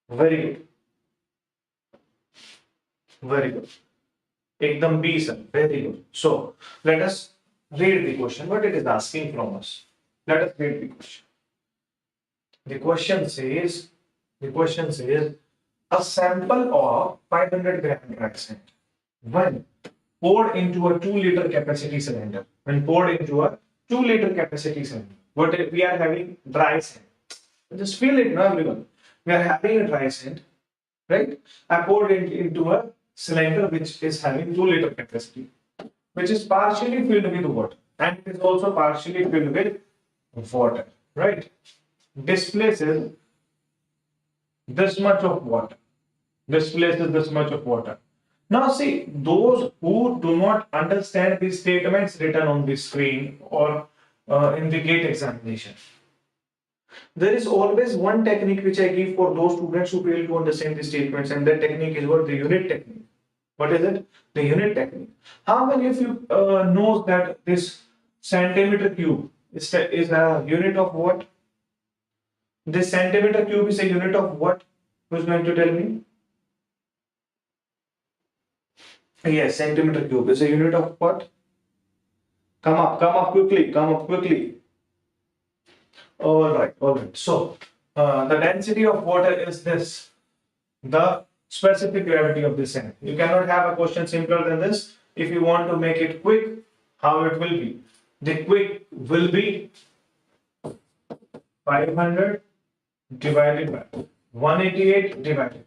Very good. Very good. Ekdam B, sir. Very good. So let us read the question. What it is asking from us. Let us read the question. The question says, a sample of 500 gram dry sand, when poured into a 2-liter capacity cylinder, what we are having dry sand. Just feel it now, everyone. We are having a dry sand, right? I poured it into a cylinder which is having 2-liter capacity, which is partially filled with water, and it is also partially filled with water, right? Displaces this much of water. Now see, those who do not understand the statements written on the screen or in the gate examination, there is always one technique which I give for those students who fail to understand the statements, and that technique is what? The unit technique. What is it? The unit technique. How many of you knows that this centimeter cube is a unit of what? This centimeter cube is a unit of what? Who's going to tell me? Yes, centimeter cube is a unit of what? Come up quickly. All right. So, the density of water is this. The specific gravity of the sand. You cannot have a question simpler than this. If you want to make it quick, how it will be? The quick will be 500 divided by 188 divided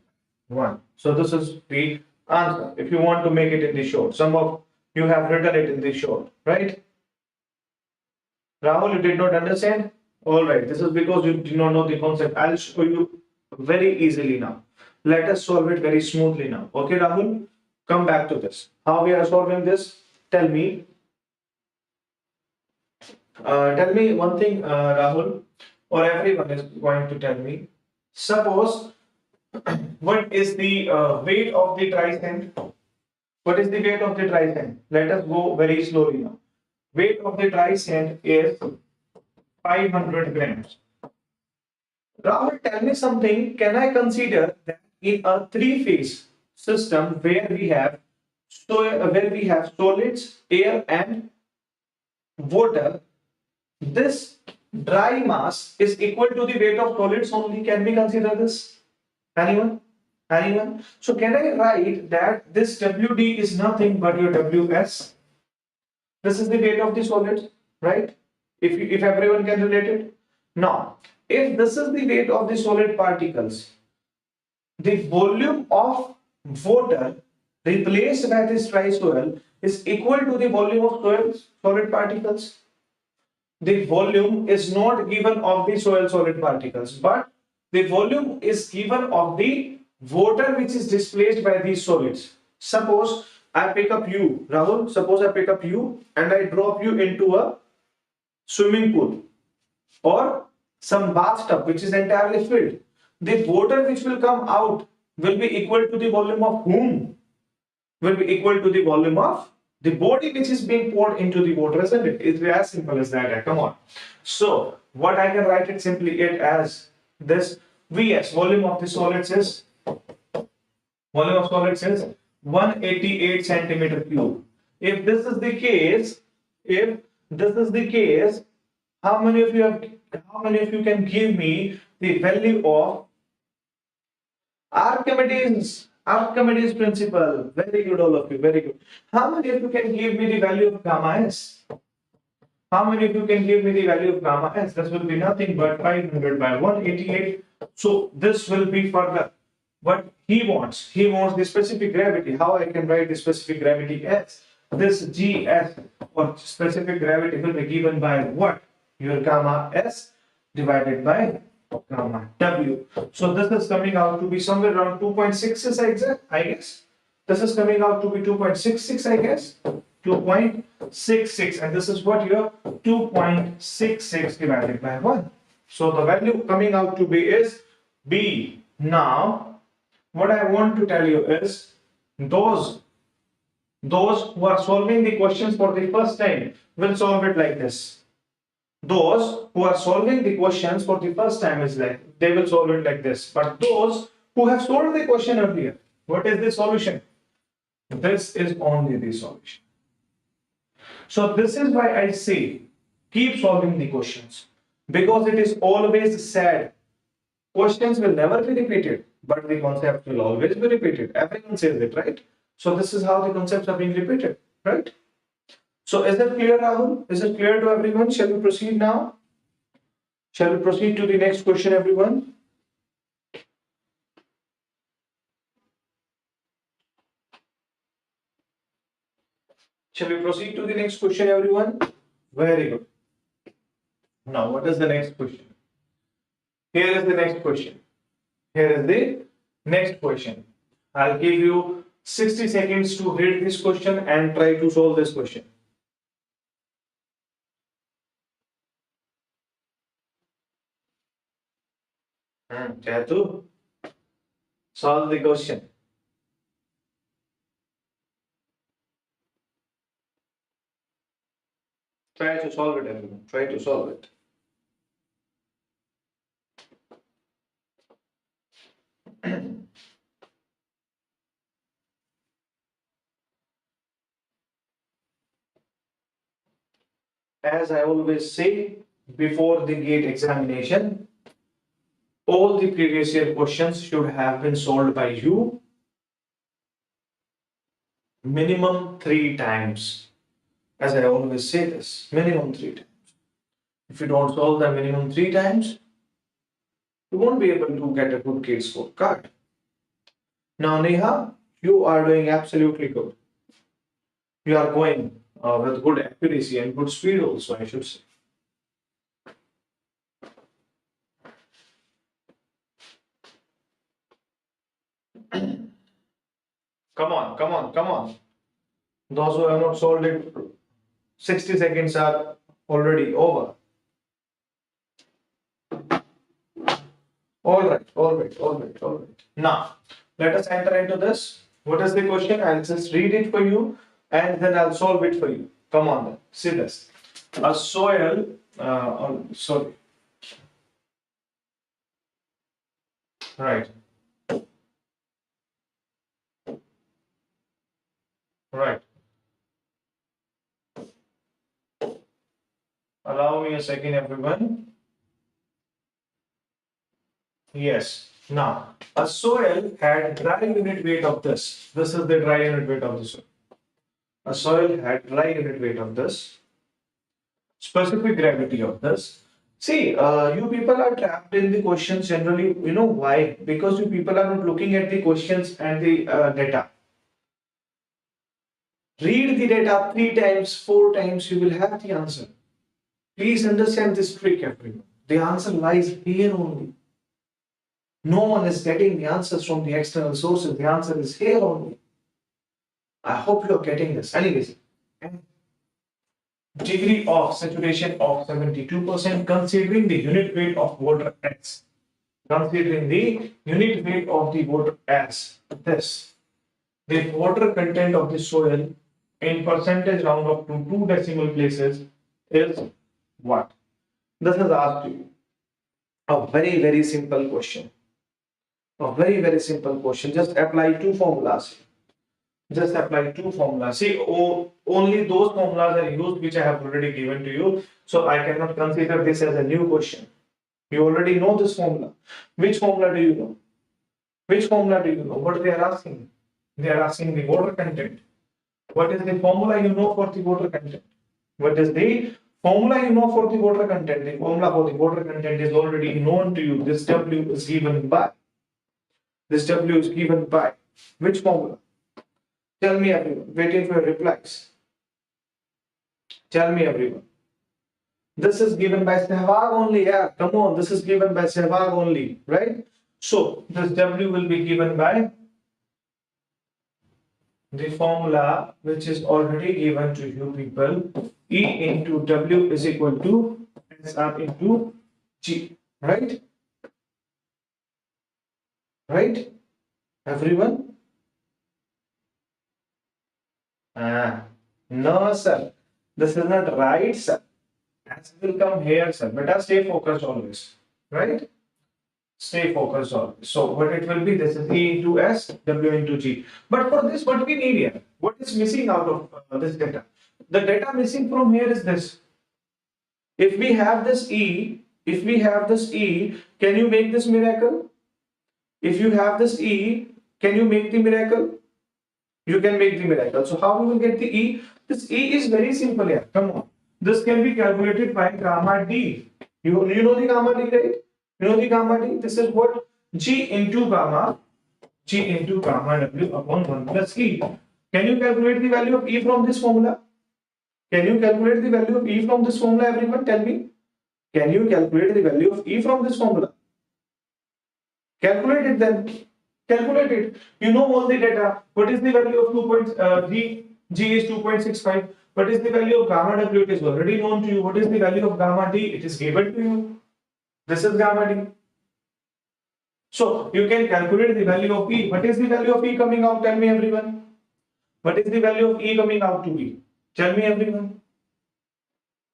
by 1. So this is the answer. If you want to make it in the short, some of you have written it in the short, right? Rahul, you did not understand? All right, this is because you do not know the concept. I'll show you very easily now. Let us solve it very smoothly now. Okay, Rahul, come back to this. How we are solving this? Tell me. Tell me one thing, Rahul, or everyone is going to tell me. Suppose, what is the weight of the dry sand? What is the weight of the dry sand? Let us go very slowly now. Weight of the dry sand is 500 grams. Rahul, tell me something. Can I consider that in a three-phase system where we have solids, air, and water, this dry mass is equal to the weight of solids only? Can we consider this? Anyone? So can I write that this WD is nothing but your WS? This is the weight of the solid, right? If everyone can relate it. Now, if this is the weight of the solid particles, the volume of water replaced by this dry soil is equal to the volume of solid particles. The volume is not given of the solid particles, but the volume is given of the water which is displaced by these solids. Suppose I pick up you, Rahul. Suppose I pick up you and I drop you into a swimming pool or some bathtub which is entirely filled. The water which will come out will be equal to the volume of whom? Will be equal to the volume of the body which is being poured into the water, isn't it? It's as simple as that. Come on. So what I can write it simply as this: Vs, volume of the solids is 188 centimeter cube. If this is the case, how many of you can give me the value of Archimedes principle? Very good, all of you. Very good. How many of you can give me the value of gamma s? This will be nothing but 500 by 188. So this will be further what he wants. He wants the specific gravity. How I can write the specific gravity as? This Gs or specific gravity will be given by what? Your gamma s divided by gamma w. So this is coming out to be somewhere around 2.66, I guess. This is coming out to be 2.66, I guess. 2.66, and this is what your 2.66 divided by 1. So the value coming out to be is B. Now, what I want to tell you is those who are solving the questions for the first time will solve it like this. Those who are solving the questions for the first time is like they will solve it like this. But those who have solved the question earlier, what is the solution? This is only the solution. So this is why I say keep solving the questions, because it is always said questions will never be repeated, but the concept will always be repeated. Everyone says it, right? So this is how the concepts are being repeated, right? So is it clear, Rahul? Is it clear to everyone? Shall we proceed now? Shall we proceed to the next question, everyone? Shall we proceed to the next question, everyone? Very good. Now, what is the next question? Here is the next question. Here is the next question. I'll give you 60 seconds to read this question and try to solve this question. Try to solve the question. Try to solve it, everyone. Try to solve it. As I always say, before the gate examination, all the previous year questions should have been solved by you minimum 3 times. As I always say this, minimum 3 times. If you don't solve them minimum 3 times, you won't be able to get a good gate score card. Now, Neha, you are doing absolutely good. You are going with good accuracy and good speed also, I should say. Come on, come on, come on. Those who have not solved it, 60 seconds are already over. All right, all right, all right, all right. Now, let us enter into this. What is the question? I'll just read it for you and then I'll solve it for you. Come on then, see this. A soil, sorry. Right. Right. Allow me a second, everyone. Yes. Now, a soil had dry unit weight of this. This is the dry unit weight of the soil. A soil had dry unit weight of this. Specific gravity of this. See, you people are trapped in the questions generally. You know why? Because you people are not looking at the questions and the data. Read the data 3 times, 4 times, you will have the answer. Please understand this trick, everyone. The answer lies here only. No one is getting the answers from the external sources. The answer is here only. I hope you're getting this. Anyways, degree of saturation of 72%, considering the unit weight of water as. Considering the unit weight of the water as this. The water content of the soil in percentage round up to 2 decimal places is what? This is asked you. A very, very simple question. A very, very simple question. Just apply 2 formulas. Just apply 2 formulas. See, only those formulas are used which I have already given to you. So I cannot consider this as a new question. You already know this formula. Which formula do you know? Which formula do you know? What they are asking? They are asking the water content. What is the formula you know for the water content? What is the formula you know for the water content? The formula for the water content is already known to you. This W is given by. This W is given by. Which formula? Tell me, everyone. Waiting for your replies. Tell me, everyone. This is given by Sehwag only. Yeah, come on. This is given by Sehwag only, right? So this W will be given by the formula which is already given to you people. E into W is equal to SR into G, right? right? Everyone? No, sir. This is not right, sir. Answer will come here, sir. Better stay focused always, right? Stay focused always. So what it will be? This is E into S, W into G. But for this, what we need here? What is missing out of this data? The data missing from here is this. If we have this E, can you make this miracle? If you have this E, can you make the miracle? You can make the miracle. So how we will get the E? This E is very simple here. Come on. This can be calculated by gamma D. You know the gamma D, right? You know the gamma D? This is what? G into gamma W upon 1 plus E. Can you calculate the value of E from this formula? Can you calculate the value of E from this formula, everyone? Tell me. Can you calculate the value of E from this formula? Calculate it then. Calculate it. You know all the data. What is the value of 2. G is 2.65. What is the value of gamma W? It is already known to you. What is the value of gamma D? It is given to you. This is gamma D. So you can calculate the value of E. What is the value of E coming out? Tell me, everyone. What is the value of E coming out to be? Tell me, everyone.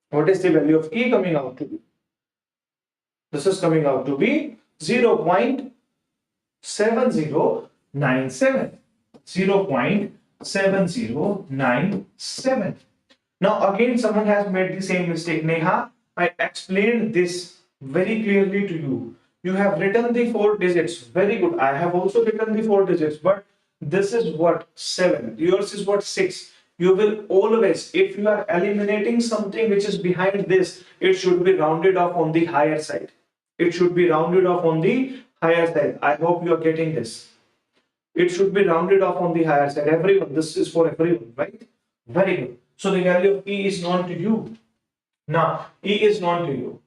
What is the value of E coming out to be? This is coming out to be 0.7097. 0.7097. Now again someone has made the same mistake. Neha, I explained this very clearly to you. You have written the 4 digits. Very good. I have also written the 4 digits, but this is what? 7. Yours is what? 6. You will always, if you are eliminating something which is behind this, it should be rounded off on the higher side. It should be rounded off on the higher side. I hope you are getting this. It should be rounded off on the higher side. Everyone, this is for everyone, right? Very good. So the value of E is known to you. Now, E is known to you.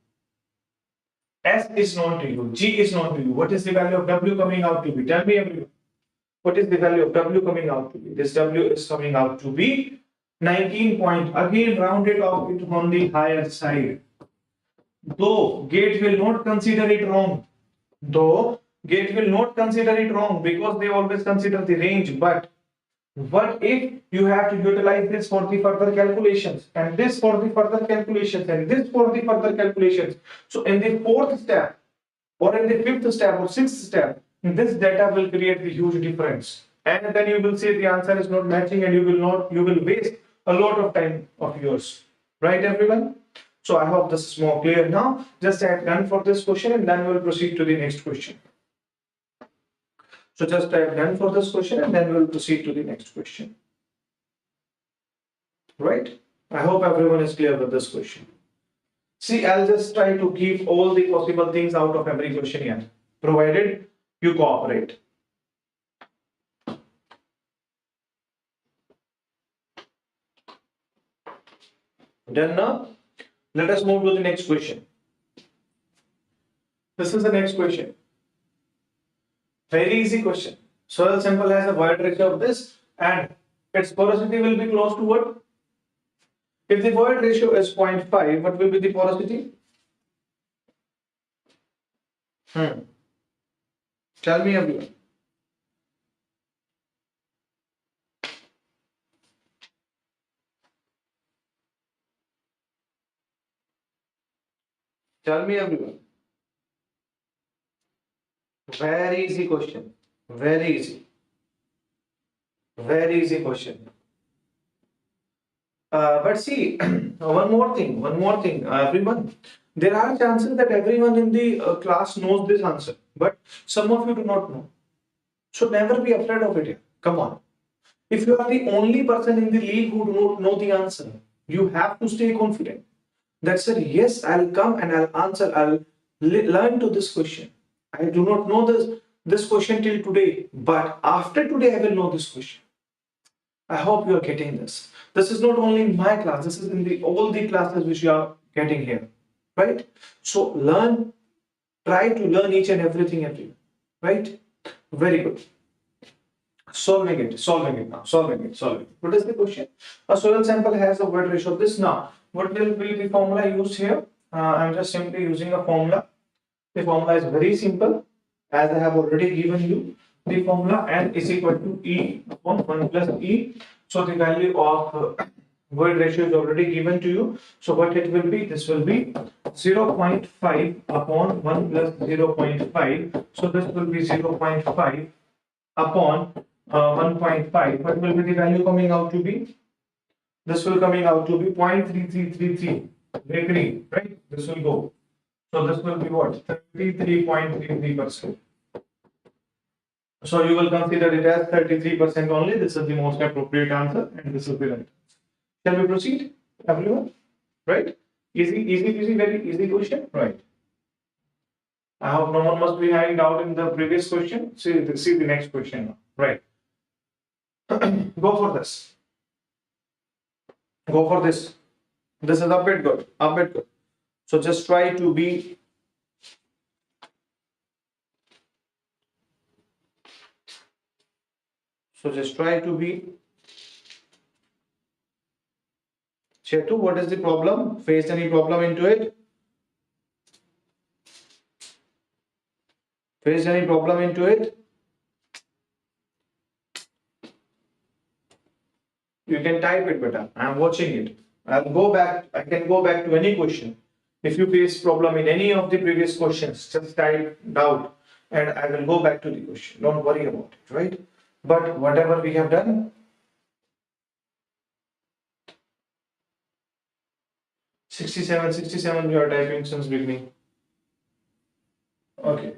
S is known to you. G is known to you. What is the value of W coming out to be? Tell me, everyone. What is the value of W coming out to be? This W is coming out to be 19 point. Again, rounded off it on the higher side. Though gate will not consider it wrong. Though gate will not consider it wrong because they always consider the range. But what if you have to utilize this for the further calculations and this for the further calculations and this for the further calculations? So in the 4th step or in the 5th step or 6th step, this data will create the huge difference. And then you will say the answer is not matching and you will waste a lot of time of yours. Right, everyone? So I hope this is more clear now. Just type done for this question and then we will proceed to the next question. So just type done for this question and then we will proceed to the next question. Right? I hope everyone is clear with this question. See, I'll just try to keep all the possible things out of every question here, provided you cooperate. Done now? Let us move to the next question. This is the next question. Very easy question. Soil sample has a void ratio of this and its porosity will be close to what? If the void ratio is 0.5, what will be the porosity? Tell me, everyone. Tell me, everyone. Very easy question. Very easy. Very easy question. But see, one more thing, everyone. There are chances that everyone in the class knows this answer, but some of you do not know. So never be afraid of it. Come on. If you are the only person in the league who do not know the answer, you have to stay confident. That said, yes, I'll come and I'll answer. I'll learn to this question. I do not know this question till today, but after today I will know this question. I hope you are getting this. This is not only in my class, this is in all the classes which you are getting here, right? So learn, try to learn each and everything, right? Very good. Solving it now. What is the question? A soil sample has a void ratio of this. Now, what will be the formula used here? I'm just simply using a formula. The formula is very simple. as I have already given you the formula, n is equal to E upon 1 plus E. So the value of void ratio is already given to you. So what it will be? This will be 0.5 upon 1 plus 0.5. So this will be 0.5 upon 1.5. What will be the value coming out to be? This will coming out to be 0.3333 degree, right? This will go. So this will be what? 33.33%. So you will consider it as 33% only. This is the most appropriate answer, and this is the right. Shall we proceed, everyone? Right? Easy, very easy question, right? I hope no one must be having doubt in the previous question. See the next question now, right? Go for this. Go for this. This is a bit good, a bit good. So just try to be Chetu, what is the problem? Faced any problem into it? Faced any problem into it? You can type it better. I am watching it. I'll go back. I can go back to any question. If you face problem in any of the previous questions, just type doubt and I will go back to the question. Don't worry about it, right? But whatever we have done, 67 you are typing since beginning. Okay.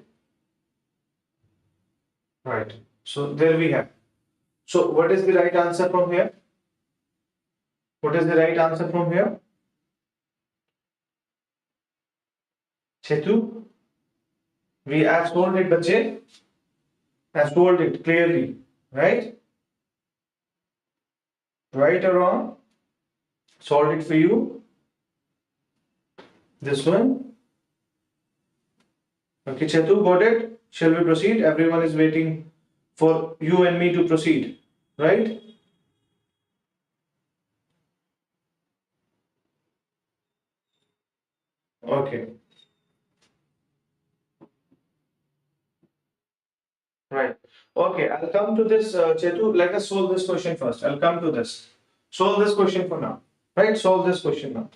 Right. So there we have. So what is the right answer from here? What is the right answer from here? Chetu? We have solved it, bache. Have solved it clearly, right? Right or wrong? Solved it for you. This one. Okay, Chetu, got it? Shall we proceed? Everyone is waiting for you and me to proceed, right? Okay. Right. Okay, I'll come to this, Chetu. Let us solve this question first. I'll come to this. Solve this question for now. Right? Solve this question now.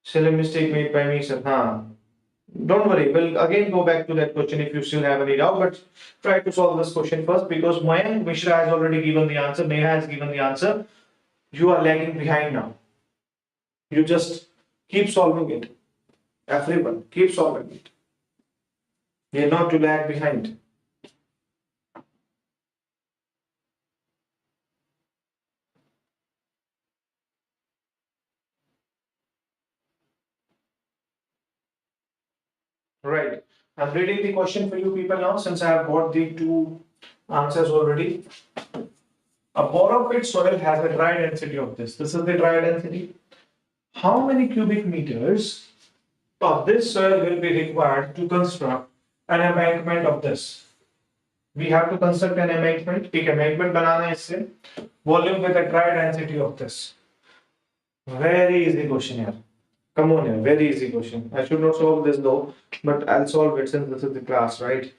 Silly mistake made by me, sir. Don't worry. We'll again go back to that question if you still have any doubt. But try to solve this question first because Mayank Mishra has already given the answer. Neha has given the answer. You are lagging behind now. You just keep solving it. Everyone, keep solving it. You're not to lag behind. Right. I'm reading the question for you people now since I have got the two answers already. A borrow-pit soil has a dry density of this. This is the dry density. How many cubic meters of this soil will be required to construct an embankment of this? We have to construct an embankment. एक embankment बनाना है इससे. Volume with a dry density of this. Very easy question here. Come on here, very easy question. I should not solve this though, but I'll solve it since this is the class, right?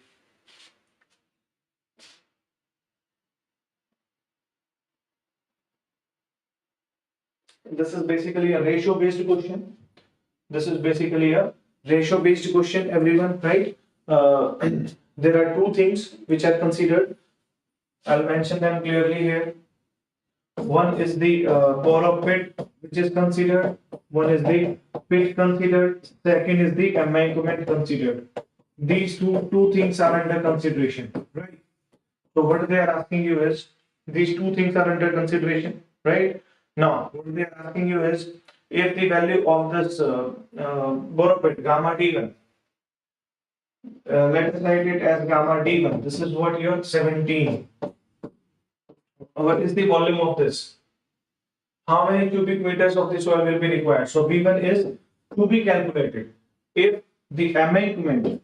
This is basically a ratio based question. This is basically a ratio based question, everyone, right? There are two things which are considered. I'll mention them clearly here. One is the borrow pit, which is considered. One is the pit considered. Second is the embankment considered. These two things are under consideration, right? So what they are asking you is these two things are under consideration, right? Now what they are asking you is if the value of this borrow pit gamma d1, let us write it as gamma d1. This is what your 17. What is the volume of this? How many cubic meters of the soil will be required? So V1 is to be calculated. If the embankment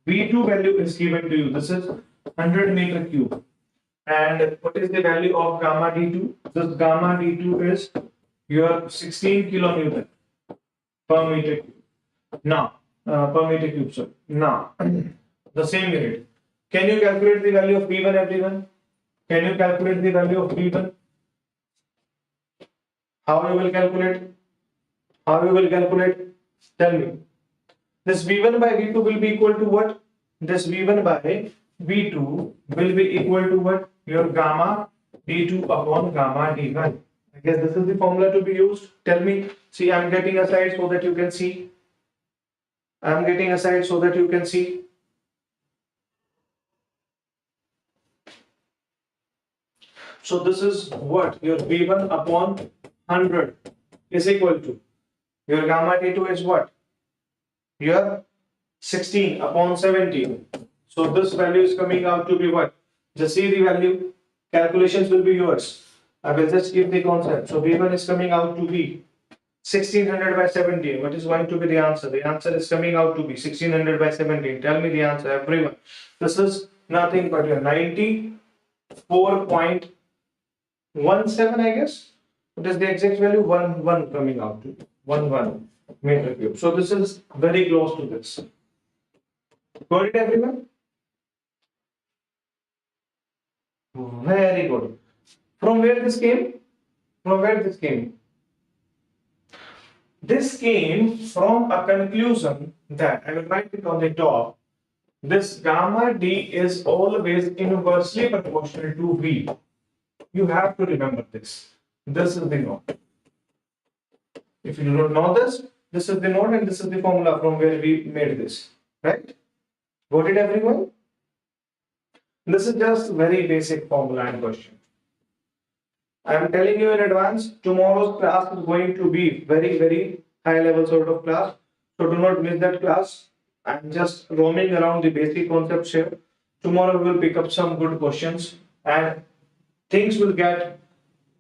V2 value is given to you, this is 100 meter cube. And what is the value of gamma D2? This gamma D2 is your 16 kilonewton per meter cube. Now, per meter cube, sorry. Now, the same unit. Can you calculate the value of V1, everyone? Can you calculate the value of V1? How you will calculate? How you will calculate? Tell me. This V1 by V2 will be equal to what? This V1 by V2 will be equal to what? Your gamma D2 upon gamma D1. I guess this is the formula to be used. Tell me. See, I'm getting aside so that you can see. I'm getting aside so that you can see. So this is what your V1 upon 100 is equal to. Your gamma D2 is what? Your 16 upon 17. So this value is coming out to be what? Just see the value. Calculations will be yours. I will just give the concept. So V1 is coming out to be 1600 by 17. What is going to be the answer? The answer is coming out to be 1600 by 17. Tell me the answer, everyone. This is nothing but your 94.17, I guess. What is the exact value? 1 coming out to 1 meter cube. So this is very close to this. Got it, everyone? Very good. From where this came? From where this came? This came from a conclusion that I will write it on the top. This gamma D is always inversely proportional to V. You have to remember this. This is the note. If you do not know this, this is the note and this is the formula from where we made this. Right? Got it, everyone? This is just very basic formula and question. I am telling you in advance, tomorrow's class is going to be very, very high level sort of class. So do not miss that class. I am just roaming around the basic concepts here. Tomorrow we will pick up some good questions and things will get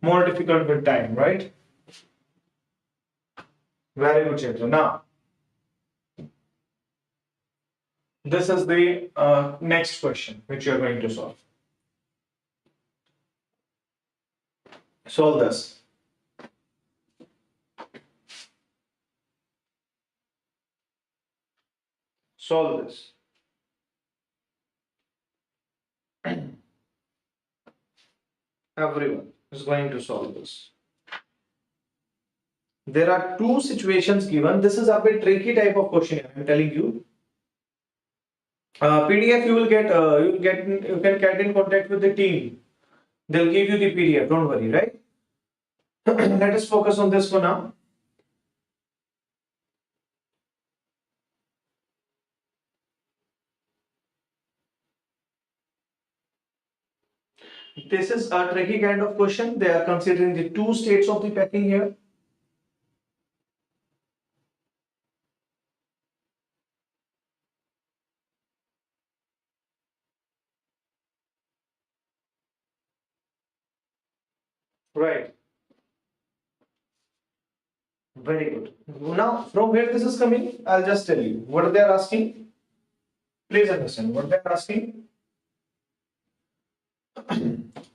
more difficult with time, right? Very good, chapter. Now, this is the next question which you are going to solve. Solve this. Solve this. Everyone is going to solve this. There are two situations given. This is a bit tricky type of question. I am telling you. PDF you can get in contact with the team. They'll give you the PDF. Don't worry, right? Let us focus on this for now. This is a tricky kind of question. They are considering the two states of the packing here. Right. Very good. Now, from where this is coming, I'll just tell you what they are asking. Please understand what they are asking.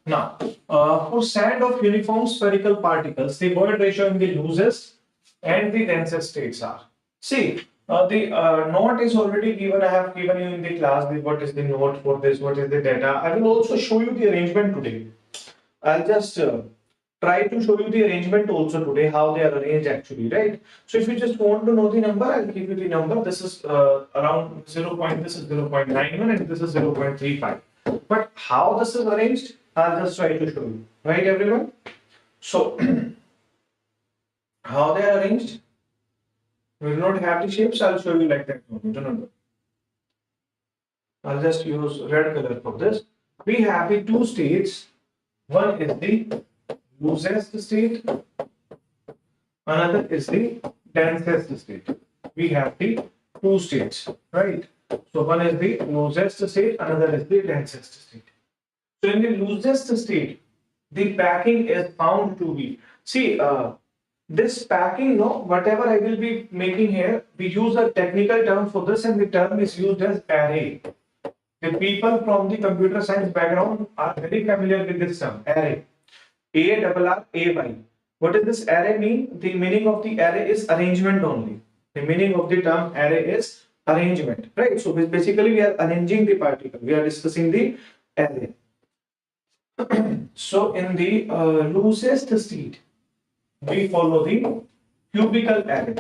Now, for sand of uniform spherical particles, the void ratio in the loosest and the densest states are. See, the note is already given. I have given you in the class what is the note for this, what is the data. I will also show you the arrangement today. I'll just try to show you the arrangement also today, how they are arranged actually, right? So if you just want to know the number, I'll give you the number. This is around 0. This is 0.91 and this is 0.35. But how this is arranged, I'll just try to show you, right, everyone? So how they are arranged, we will not have the shapes. I'll show you like that. Remember, I'll just use red color for this. We have the two states. One is the loosest state, another is the densest state. We have the two states, right? So one is the loosest state, another is the densest state. So in the loosest state, the packing is found to be, see, this packing, no, whatever I will be making here, we use a technical term for this and the term is used as array. The people from the computer science background are very familiar with this term, array. A-R-R-A-Y. What does this array mean? The meaning of the array is arrangement only. The meaning of the term array is arrangement, right? So basically we are arranging the particle. We are discussing the array. So in the loosest state, we follow the cubical array.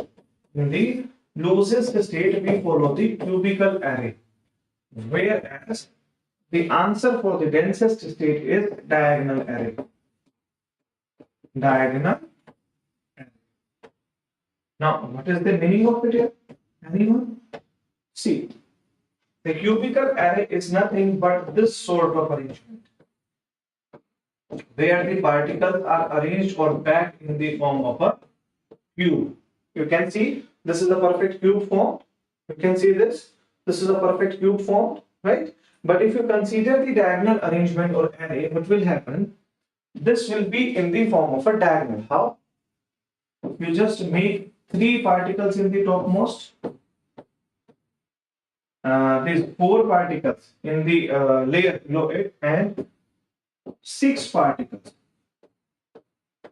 In the loosest state, we follow the cubical array. Whereas the answer for the densest state is diagonal array. Diagonal array. Now, what is the meaning of it here? Anyone? See, the cubical array is nothing but this sort of arrangement, where the particles are arranged or packed in the form of a cube. You can see this is a perfect cube form. You can see this. This is a perfect cube form, right? But if you consider the diagonal arrangement or array, what will happen? This will be in the form of a diagonal. How? You just make 3 particles in the topmost, these 4 particles in the layer below it, and 6 particles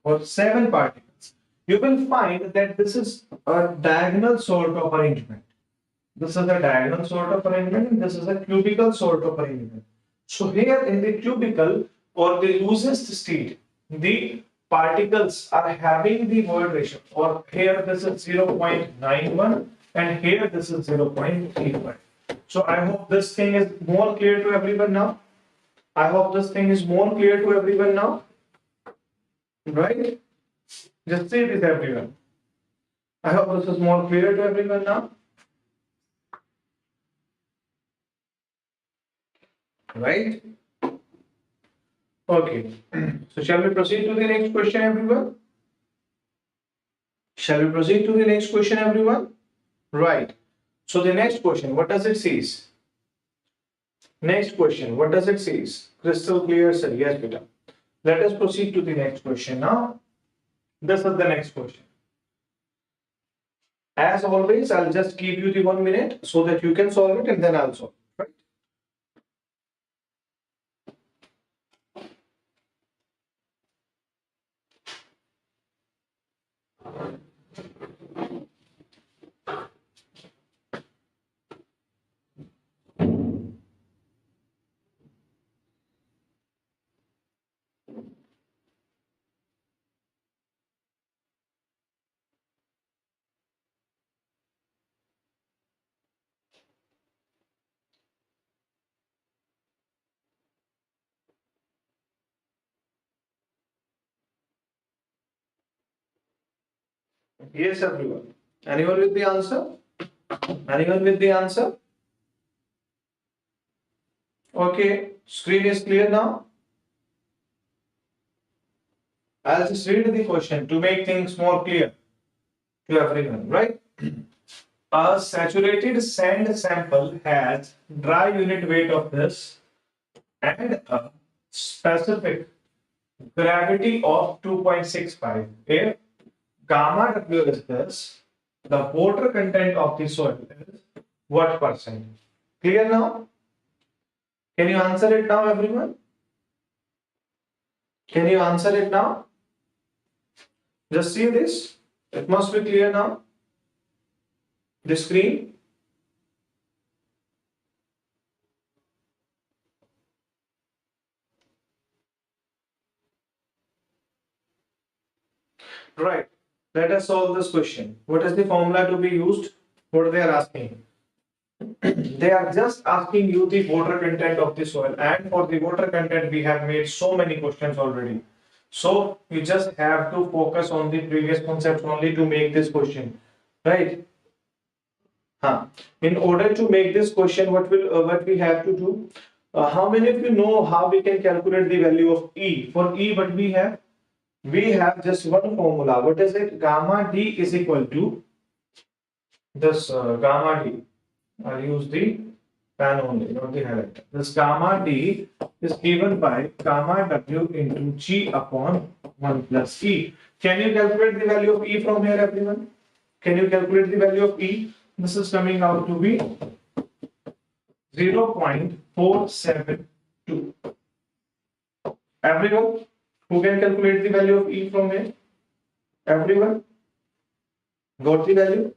or 7 particles. You will find that this is a diagonal sort of arrangement. This is a diagonal sort of arrangement, and this is a cubical sort of arrangement. So here in the cubical or the loosest state, the particles are having the void ratio, or here this is 0.91 and here this is 0.35. So I hope this thing is more clear to everyone now. I hope this thing is more clear to everyone now. Right? Just say this, everyone. I hope this is more clear to everyone now. Right? Okay. So shall we proceed to the next question, everyone? Shall we proceed to the next question, everyone? Right. So the next question, what does it say? Next question, what does it say? Crystal clear, sir. Yes, beta. Let us proceed to the next question now. This is the next question. As always, I'll just give you the 1 minute so that you can solve it, and then I'll solve it. Right? Yes, everyone. Anyone with the answer? Anyone with the answer? Okay, screen is clear now. I'll just read the question to make things more clear to everyone, right? A saturated sand sample has dry unit weight of this and a specific gravity of 2.65. If gamma W is this, the water content of the soil is what percent? Clear now? Can you answer it now, everyone? Can you answer it now? Just see this. It must be clear now. The screen. Right. Let us solve this question. What is the formula to be used? What they are asking? They are just asking you the water content of the soil, and for the water content we have made so many questions already. So you just have to focus on the previous concepts only to make this question, right? In order to make this question, what we have to do? How many of you know how we can calculate the value of E? For E, what we have? We have just one formula. What is it? Gamma D is equal to this gamma D. I'll use the pen only, not the highlighter. This gamma D is given by gamma W into G upon 1 plus E. Can you calculate the value of E from here, everyone? Can you calculate the value of E? This is coming out to be 0.472. Everyone who can calculate the value of E from here? Everyone got the value?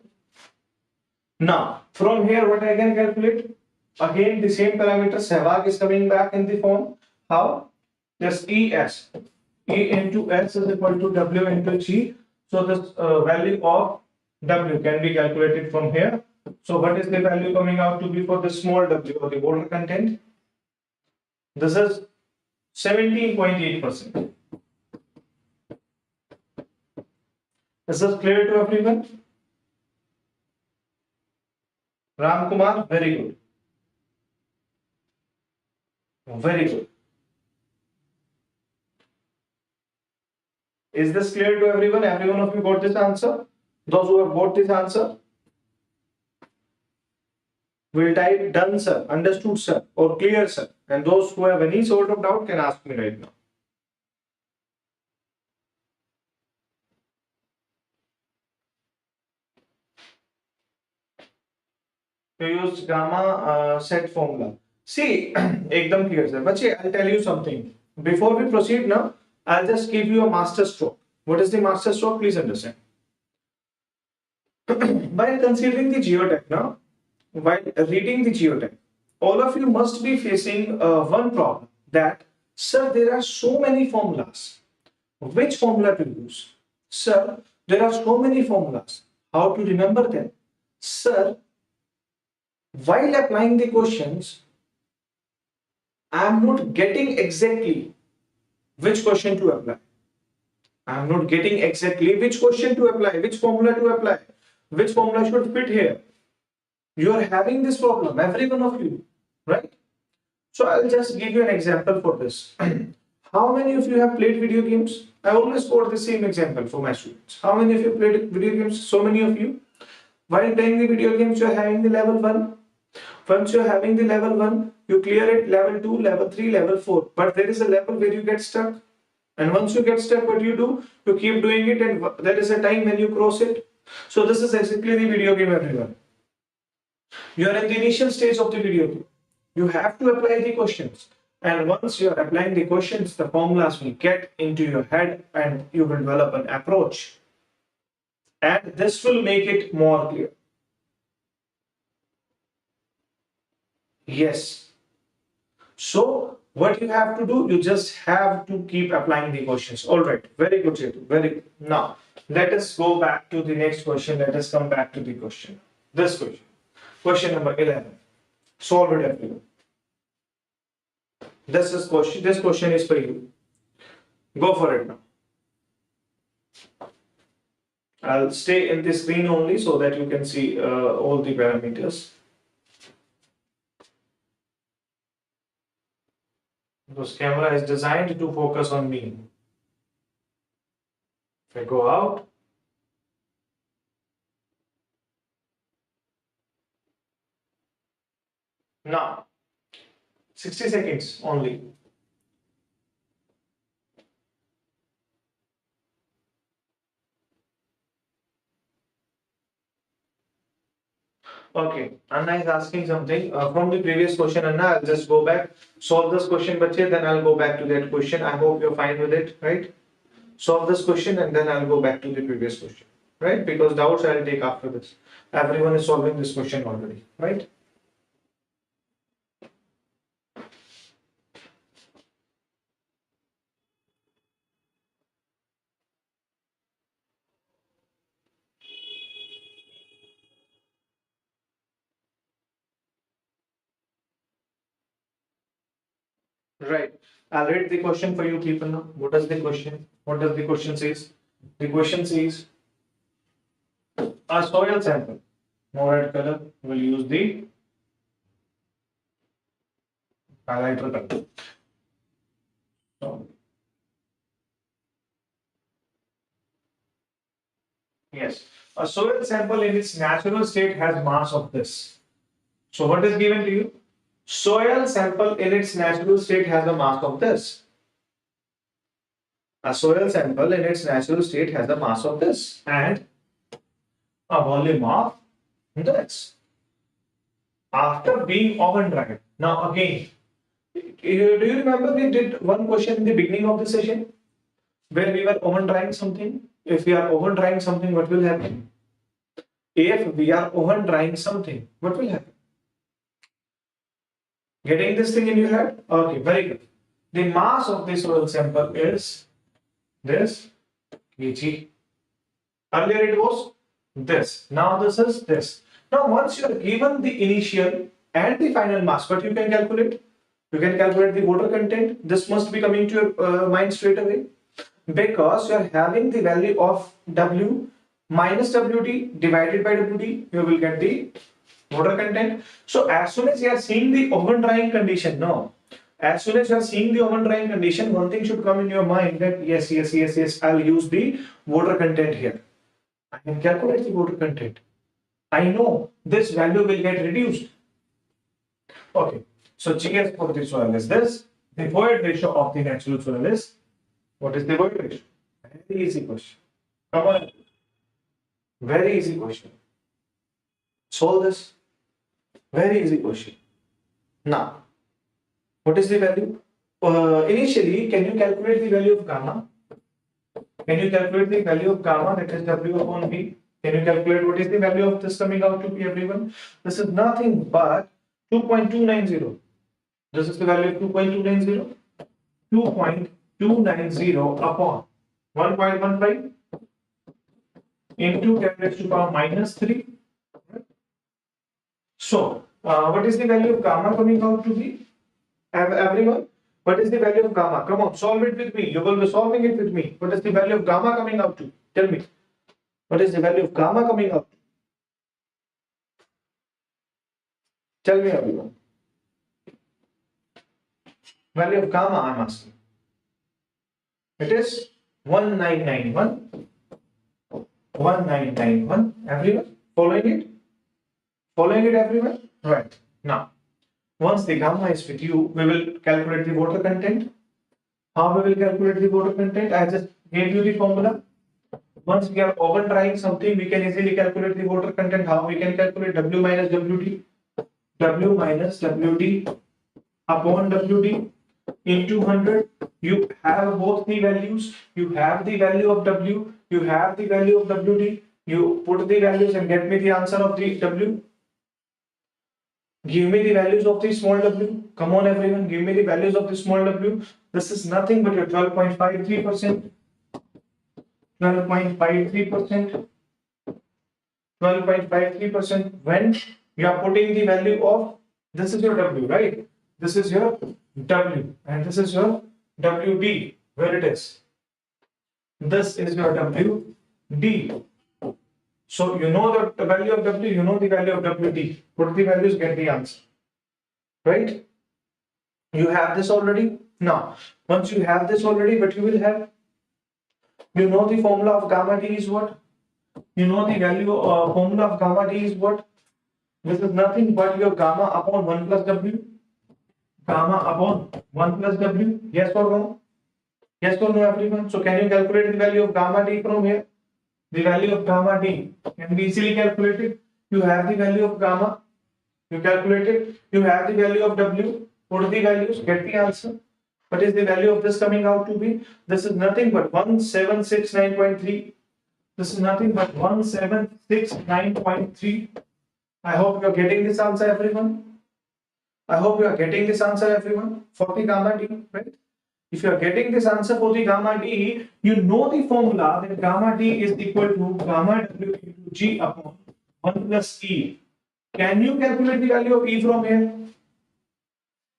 Now, From here, what I can calculate? Again, the same parameter, Sehwag is coming back in the form. How? Just ES. E into S is equal to W into G. So this value of W can be calculated from here. So what is the value coming out to be for the small W or the water content? This is 17.8%. Is this clear to everyone? Ram Kumar, very good. Very good. Is this clear to everyone? Every one of you got this answer? Those who have got this answer will type done sir, understood sir, or clear sir. And those who have any sort of doubt can ask me right now. To use gamma set formula. See, ekdam clear sir. But I'll tell you something. Before we proceed now, I'll just give you a master stroke. What is the master stroke? Please understand. While considering the geotech now, while reading the geotech, all of you must be facing one problem that, sir, there are so many formulas. Which formula to use? Sir, there are so many formulas. How to remember them? Sir, while applying the questions, I am not getting exactly which question to apply. I am not getting exactly which question to apply, which formula to apply, which formula should fit here. You are having this problem, every one of you, right? So I'll just give you an example for this. How many of you have played video games? I always quote the same example for my students. How many of you played video games? So many of you. While playing the video games, you are having the level 1. Once you are having the level 1, you clear it, level 2, level 3, level 4. But there is a level where you get stuck. And once you get stuck, what do? You keep doing it, and there is a time when you cross it. So this is exactly the video game, everyone. You are in the initial stage of the video game. You have to apply the questions. And once you are applying the questions, the formulas will get into your head and you will develop an approach. And this will make it more clear. Yes. So what you have to do, you just have to keep applying the questions. All right. Very good, Chetu. Very good. Now, let us go back to the next question. Let us come back to the question. This question. Question number 11. Solve it, everyone. This question is for you. Go for it now. I'll stay in the screen only so that you can see all the parameters. This camera is designed to focus on me. If I go out, now 60 seconds only. Okay, Anna is asking something from the previous question. Anna, I'll just go back, solve this question, bache, then I'll go back to that question. I hope you're fine with it, right? Solve this question and then I'll go back to the previous question, right? Because doubts I'll take after this. Everyone is solving this question already, right? Right. I'll read the question for you people now. What does the question? What does the question says? The question says a soil sample. No red color. We'll use the highlighter color. So, yes. A soil sample in its natural state has mass of this. So what is given to you? Soil sample in its natural state has a mass of this. A soil sample in its natural state has a mass of this and a volume of this. After being oven dried. Now again, do you remember we did one question in the beginning of the session where we were oven drying something? If we are oven drying something, what will happen? if we are over drying something, what will happen? Getting this thing in your head? Okay, very good. The mass of this soil sample is this kg. Earlier it was this. Now this is this. Now once you are given the initial and the final mass, what you can calculate? You can calculate the water content. This must be coming to your mind straight away, because you are having the value of W minus WD divided by WD. You will get the water content. So as soon as you are seeing the oven drying condition, no. As soon as you are seeing the oven drying condition, one thing should come in your mind that yes, I'll use the water content here. I can calculate the water content. I know this value will get reduced. Okay, so GS for the soil is this. The void ratio of the natural soil is, what is the void ratio? Very easy question. Come on. Very easy question. Solve this. Very easy question. Now, what is the value? Initially, can you calculate the value of gamma? Can you calculate the value of gamma, that is W upon V? Can you calculate what is the value of this coming out to be, everyone? This is nothing but 2.290. This is the value of 2.290. 2.290 upon 1.15 into 10 raised to power minus 3. So, what is the value of gamma coming out to be? Everyone, what is the value of gamma? Come on, solve it with me. You will be solving it with me. What is the value of gamma coming out to? Tell me. What is the value of gamma coming out to? Tell me, everyone. Value of gamma, I'm asking. It is 1991. 1991. Everyone, following it? Following it, everyone? Right. Now, once the gamma is with you, we will calculate the water content. How we will calculate the water content? I just gave you the formula. Once we are oven drying something, we can easily calculate the water content. How we can calculate? W minus WD. W minus WD upon WD into 100. You have both the values. You have the value of W. You have the value of WD. You put the values and get me the answer of the W. Give me the values of the small w. Come on, everyone. Give me the values of the small w. This is nothing but your 12.53%. 12.53%. 12.53%. When you are putting the value of, this is your w, right? This is your w, and this is your WD. Where it is? This is your WD. So you know the value of W, you know the value of WD. Put the values, get the answer. Right? You have this already. Now, once you have this already, what you will have? You know the formula of gamma D is what? You know the value formula of gamma D is what? This is nothing but your gamma upon 1 plus W. Gamma upon 1 plus W. Yes or no? Yes or no, everyone? So can you calculate the value of gamma D from here? The value of gamma D can be easily calculated. You have the value of gamma. You calculate it. You have the value of W. Put the values. Get the answer. What is the value of this coming out to be? This is nothing but 1769.3. This is nothing but 1769.3. I hope you are getting this answer, everyone. I hope you are getting this answer, everyone. For the gamma D, right? If you are getting this answer for the gamma D, you know the formula that gamma D is equal to gamma W into G upon 1 plus E. Can you calculate the value of E from here?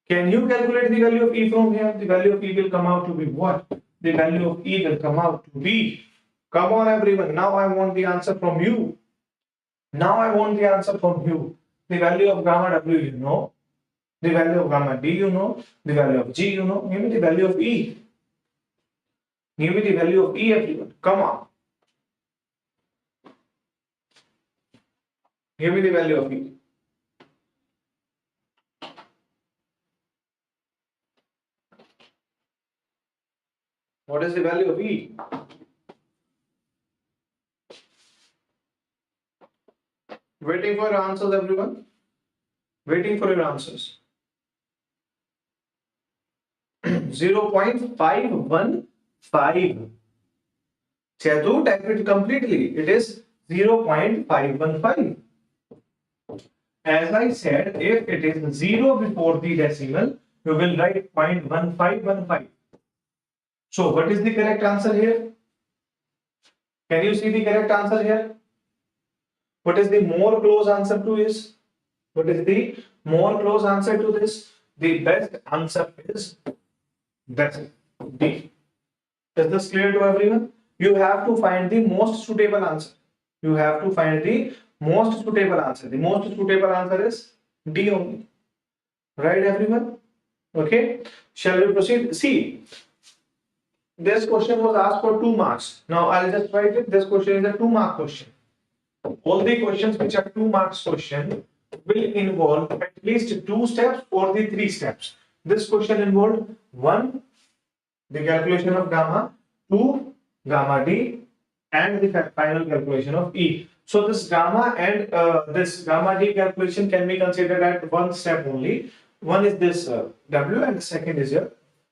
Can you calculate the value of E from here? The value of E will come out to be what? The value of E will come out to be. Come on, everyone. Now I want the answer from you. Now I want the answer from you. The value of gamma W, you know. The value of gamma D, you know. The value of G, you know. Give me the value of E. Give me the value of E, everyone. Come on. Give me the value of E. What is the value of E? Waiting for your answers, everyone. Waiting for your answers. 0.515. Chetu, type it completely. It is 0.515. As I said, if it is 0 before the decimal, you will write 0.1515. So what is the correct answer here? Can you see the correct answer here? What is the more close answer to this? What is the more close answer to this? The best answer is this, D. Is this clear to everyone? You have to find the most suitable answer. You have to find the most suitable answer. The most suitable answer is D only. Right, everyone? Okay. Shall we proceed? See, this question was asked for 2 marks. Now I'll just write it. This question is a 2-mark question. All the questions which are 2 marks question will involve at least 2 steps or the 3 steps. This question involved 1, the calculation of gamma, 2, gamma D, and the final calculation of E. So this gamma and this gamma D calculation can be considered at one step only. One is this W, and the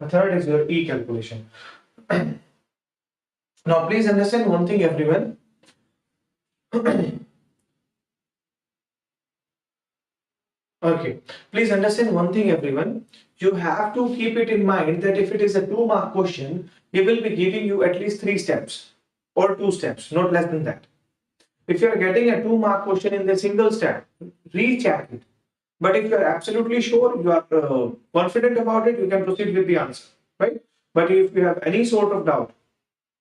third is your E calculation. Now please understand one thing, everyone. Okay, please understand one thing, everyone. You have to keep it in mind that if it is a 2-mark question, he will be giving you at least 3 steps or 2 steps, not less than that. If you are getting a 2-mark question in the single step, recheck it. But if you are absolutely sure, you are confident about it, you can proceed with the answer, right? But if you have any sort of doubt,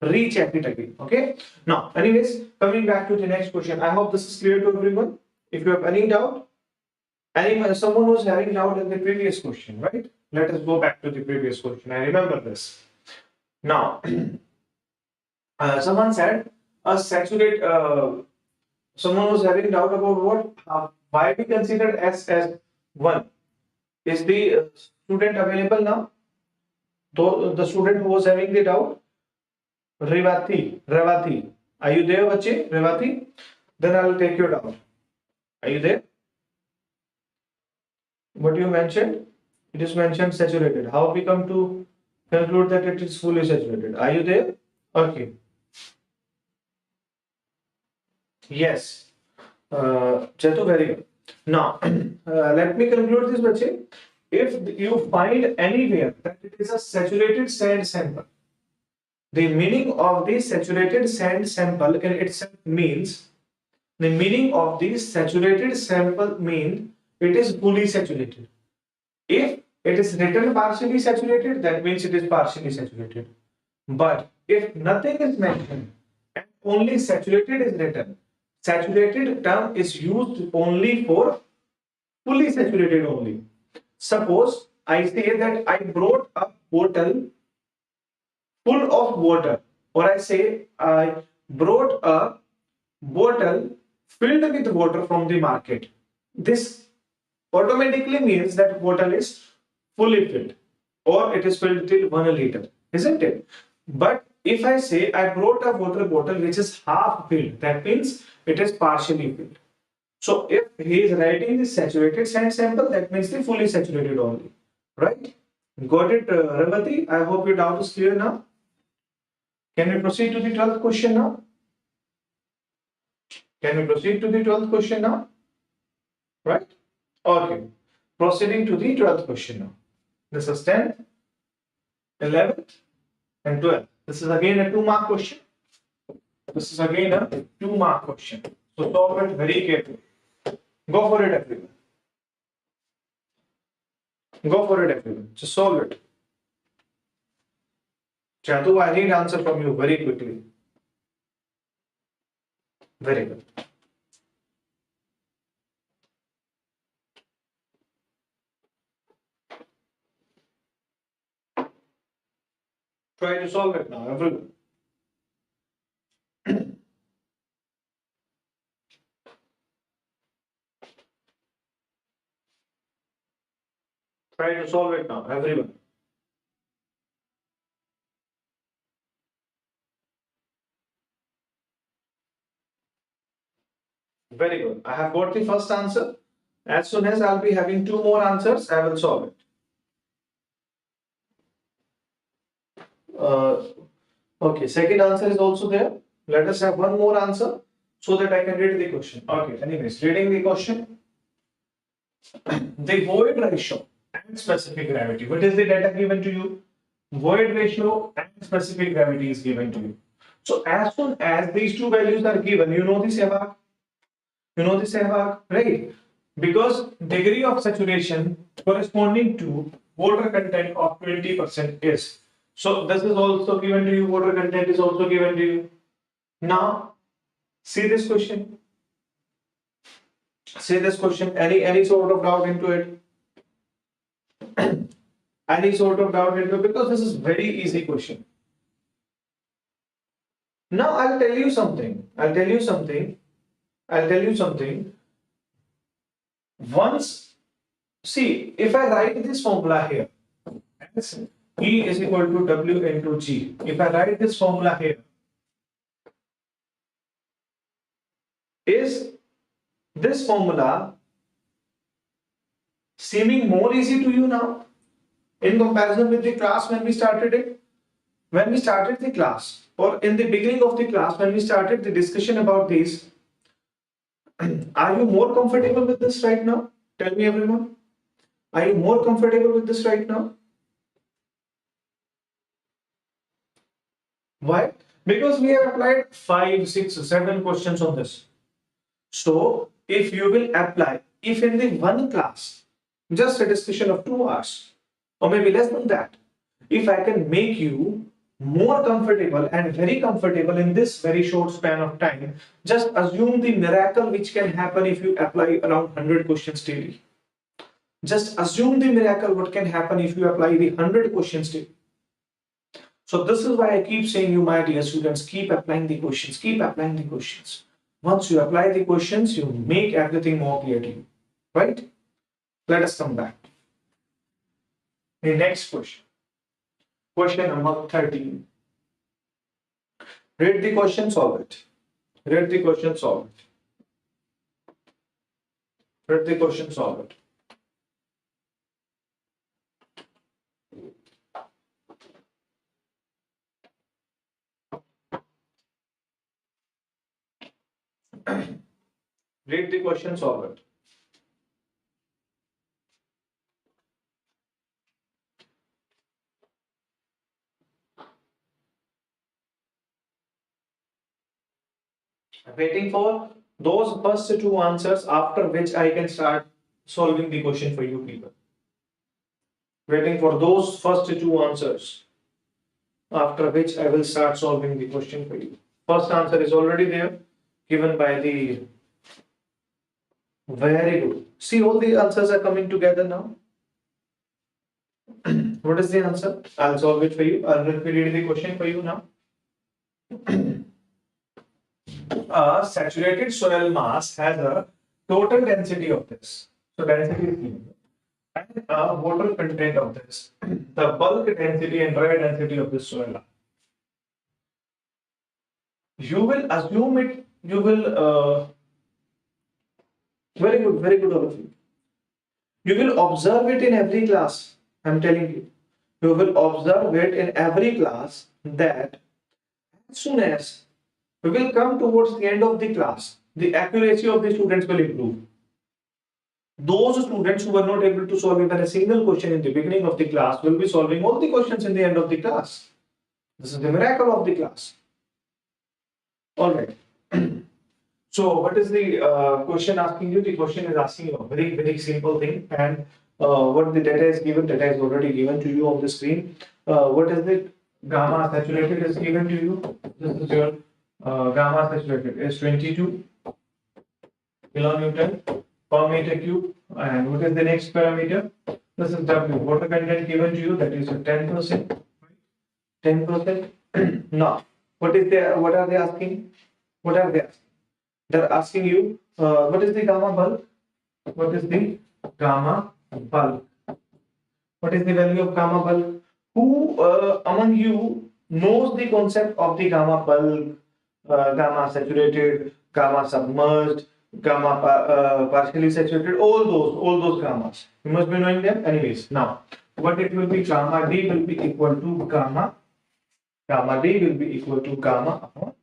recheck it again. Okay. Now, anyways, coming back to the next question. I hope this is clear to everyone. If you have any doubt, someone was having doubt in the previous question, right? Let us go back to the previous question. I remember this. Now, someone said a saturate. Someone was having doubt about what, why we considered S as 1. Is the student available now? The student who was having the doubt, Revati, are you there, bache? Revati, then I will take your doubt. Are you there? What you mentioned? It is mentioned saturated. How we come to conclude that it is fully saturated? Are you there? Okay. Yes. Chetu, very good. Now, let me conclude this, bache. If you find anywhere that it is a saturated sand sample, the meaning of the saturated sand sample in itself means the meaning of the saturated sample means it is fully saturated. If it is written partially saturated, that means it is partially saturated. But if nothing is mentioned and only saturated is written, saturated term is used only for fully saturated only. Suppose I say that I brought a bottle full of water, or I say I brought a bottle filled with water from the market. This automatically means that bottle is fully filled, or it is filled till 1 liter, isn't it? But if I say I brought a water bottle which is half filled, that means it is partially filled. So if he is writing the saturated sand sample, that means the fully saturated only, right? Got it, Ravati? I hope your doubt is clear now. Can we proceed to the 12th question now? Can we proceed to the 12th question now? Right? Okay. Proceeding to the 12th question now. This is 10th, 11th, and 12th. This is again a 2-mark question. This is again a 2-mark question. So solve it very carefully. Go for it, everyone. Go for it, everyone. Just solve it. Chatu, I need answer from you very quickly. Very good. Try to solve it now, everyone. Try to solve it now, everyone. Very good. I have got the first answer. As soon as I'll be having 2 more answers, I will solve it. Okay, second answer is also there. Let us have 1 more answer so that I can read the question. Okay, anyways, reading the question. The void ratio and specific gravity. What is the data given to you? Void ratio and specific gravity is given to you. So as soon as these two values are given, you know the Sehwag. You know the Sehwag, right? Because degree of saturation corresponding to water content of 20% is. So this is also given to you. Water content is also given to you. Now, see this question. See this question. Any sort of doubt into it? Any sort of doubt into it? Because this is very easy question. Now I'll tell you something. I'll tell you something. I'll tell you something. Once, see, if I write this formula here, E is equal to W into G. If I write this formula here, is this formula seeming more easy to you now in comparison with the class when we started it? When we started the class, or in the beginning of the class, when we started the discussion about this, are you more comfortable with this right now? Tell me, everyone. Are you more comfortable with this right now? Why? Because we have applied 5, 6, 7 questions on this. So, if you will apply, if in the one class, just a discussion of 2 hours, or maybe less than that, if I can make you more comfortable and very comfortable in this very short span of time, just assume the miracle which can happen if you apply around 100 questions daily. Just assume the miracle what can happen if you apply the 100 questions daily. So this is why I keep saying you, my dear students, keep applying the questions, keep applying the questions. Once you apply the questions, you make everything more clear to you, right? Let us come back. The next question. Question number 13. Read the question, solve it. Read the question, solve it. Read the question, solve it. Read the question, solve it. Waiting for those first 2 answers, after which I can start solving the question for you people. Waiting for those first 2 answers, after which I will start solving the question for you. First answer is already there, given by the... Very good. See, all the answers are coming together now. What is the answer? I'll solve it for you. I'll read the question for you now. A saturated soil mass has a total density of this. So density is given. And a water content of this. The bulk density and dry density of this soil. You will assume it, you will, very good all of you. You will observe it in every class. I'm telling you. You will observe it in every class that as soon as we will come towards the end of the class, the accuracy of the students will improve. Those students who were not able to solve even a single question in the beginning of the class will be solving all the questions in the end of the class. This is the miracle of the class. All right. So what is the question asking you? The question is asking you a very simple thing, and what the data is given, data is already given to you on the screen. What is the gamma saturated is given to you? This is your gamma saturated is 22 kilonewton per meter cube. And what is the next parameter? This is W, water content given to you, that is 10%. 10%. Now, what are they asking? What are they asking? They're asking you, what is the gamma bulk? What is the gamma bulk? What is the value of gamma bulk? Who among you knows the concept of the gamma bulk, gamma saturated, gamma submerged, gamma partially saturated, all those gammas? You must be knowing them. Anyways, now what it will be, gamma D will be equal to gamma D will be equal to gamma upon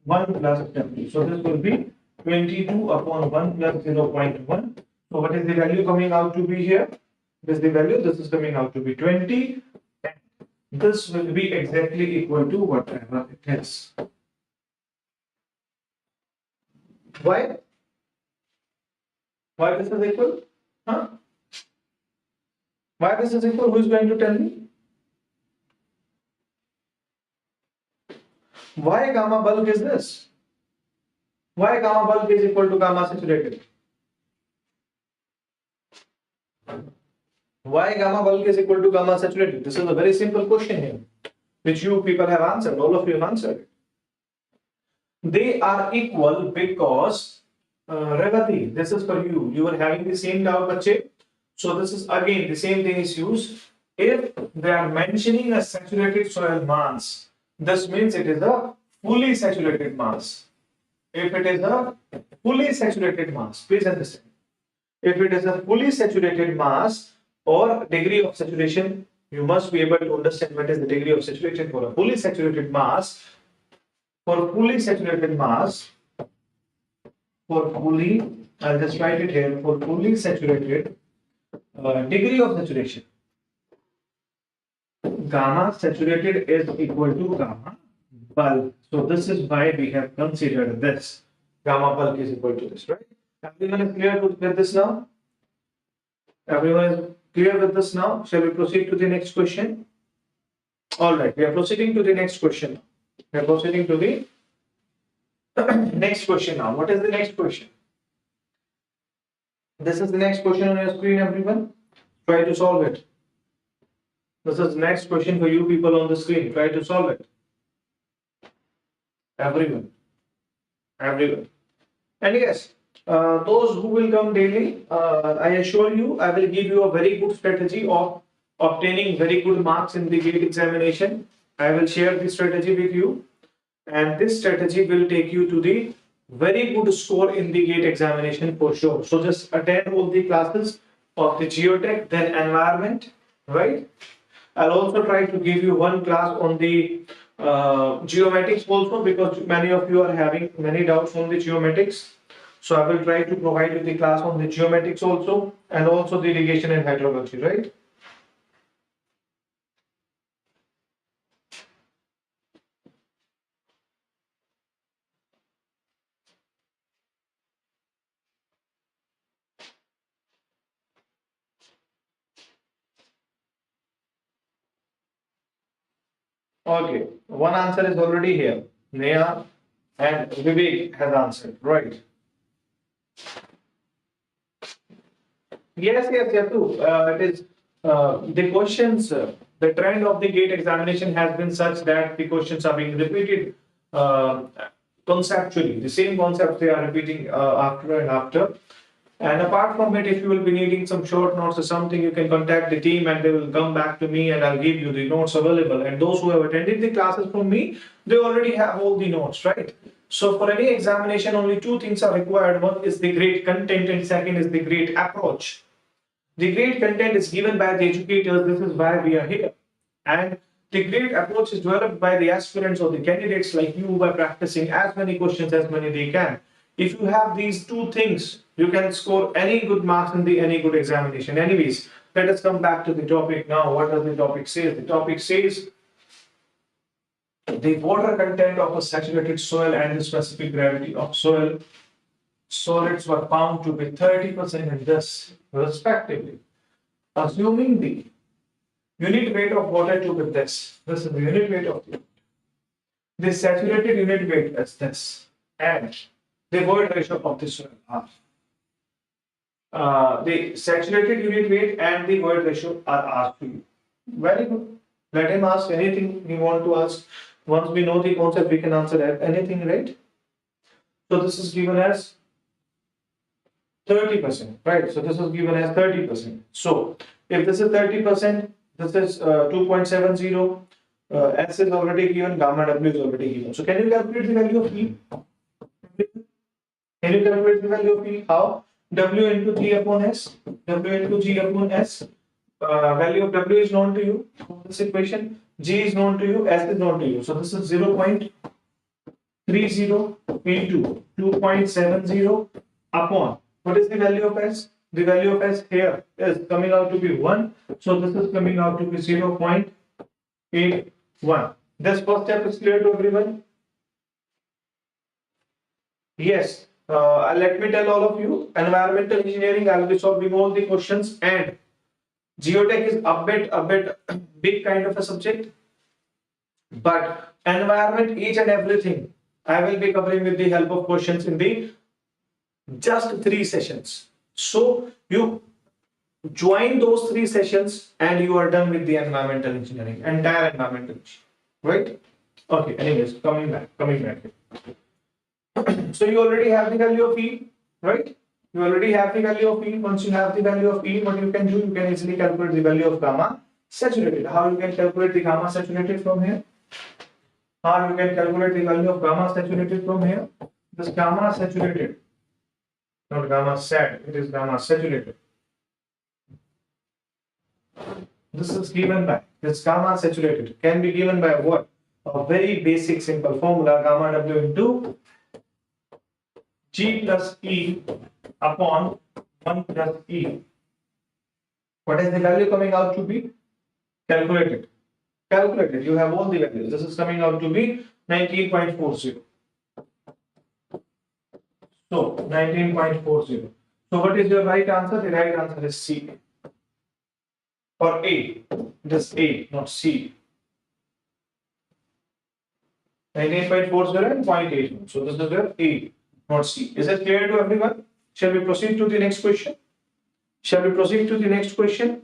1 plus W. So this will be 22 upon 1 plus 0.1. So what is the value coming out to be here? This is the value. This is coming out to be 20. This will be exactly equal to whatever it is. Why? Why this is equal? Huh? Why this is equal? Who is going to tell me? Why gamma bulk is this? Why gamma bulk is equal to gamma saturated? Why gamma bulk is equal to gamma saturated? This is a very simple question here, which you people have answered. All of you have answered it. They are equal because Revati, this is for you. You are having the same doubt, bache. So this is again the same thing is used. If they are mentioning a saturated soil mass, this means it is a fully saturated mass. If it is a fully saturated mass, please understand. If it is a fully saturated mass or degree of saturation, you must be able to understand what is the degree of saturation for a fully saturated mass. For fully saturated mass, I'll just write it here, for fully saturated degree of saturation, gamma saturated is equal to gamma bulk. So this is why we have considered this. Gamma bulk is equal to this, right? Everyone is clear with this now? Everyone is clear with this now? Shall we proceed to the next question? All right, we are proceeding to the next question. We are proceeding to the next question now. What is the next question? This is the next question on your screen, everyone. Try to solve it. This is the next question for you people on the screen. Try to solve it. Everyone. Everyone. And yes, those who will come daily, I assure you, I will give you a very good strategy of obtaining very good marks in the GATE examination. I will share this strategy with you, and this strategy will take you to the very good score in the GATE examination for sure. So just attend all the classes of the geotech, then environment, right? I'll also try to give you one class on the geomatics also, because many of you are having many doubts on the geomatics. So I will try to provide you the class on the geomatics also, and also the irrigation and hydrology, right? Okay, one answer is already here. Neha and Vivek has answered, right? Yes, yes, yes, too. It is the questions, the trend of the GATE examination has been such that the questions are being repeated conceptually. The same concepts they are repeating after and after. And apart from it, if you will be needing some short notes or something, you can contact the team and they will come back to me and I'll give you the notes available. And those who have attended the classes from me, they already have all the notes, right? So for any examination, only two things are required. One is the great content and second is the great approach. The great content is given by the educators. This is why we are here. And the great approach is developed by the aspirants or the candidates like you by practicing as many questions as many they can. If you have these two things, you can score any good marks in the any good examination. Anyways, let us come back to the topic now. What does the topic say? The topic says the water content of a saturated soil and the specific gravity of soil solids were found to be 30% and thus respectively. Assuming the unit weight of water to be this is the unit weight of the saturated unit weight is this, and the void ratio of the soil R. The saturated unit weight and the void ratio are asked to you. Very good. Let him ask anything he want to ask. Once we know the concept, we can answer anything, right? So this is given as 30%, right? So this is given as 30%. So if this is 30%, this is 2.70. S is already given, gamma W is already given. So can you calculate the value of E? Can you calculate the value of E? How? W into G upon S. W into G upon S. Value of W is known to you. This equation. G is known to you. S is known to you. So this is 0.0 30 into 2.70 upon, what is the value of S? The value of S here is coming out to be 1. So this is coming out to be 0.81. This first step is clear to everyone? Yes. Let me tell all of you, environmental engineering, I'll be solving all the questions, and geotech is a bit big kind of a subject, but environment, each and everything, I will be covering with the help of questions in the just 3 sessions. So you join those 3 sessions and you are done with the environmental engineering, entire environmental engineering, right? Okay, anyways, coming back here. So you already have the value of E, right? You already have the value of E. Once you have the value of E, what you can do, you can easily calculate the value of gamma saturated. How you can calculate the gamma saturated from here? How you can calculate the value of gamma saturated from here? This gamma saturated, not gamma sat, it is gamma saturated. This is given by, this gamma saturated can be given by what? A very basic simple formula, gamma W into G plus E upon 1 plus E. What is the value coming out to be? Calculated. Calculated. You have all the values. This is coming out to be 19.40. So 19.40. So what is your right answer? The right answer is C. Or A. It is A, not C. 19.40 and 0.81. So this is your A, not C. Is it clear to everyone? Shall we proceed to the next question? Shall we proceed to the next question?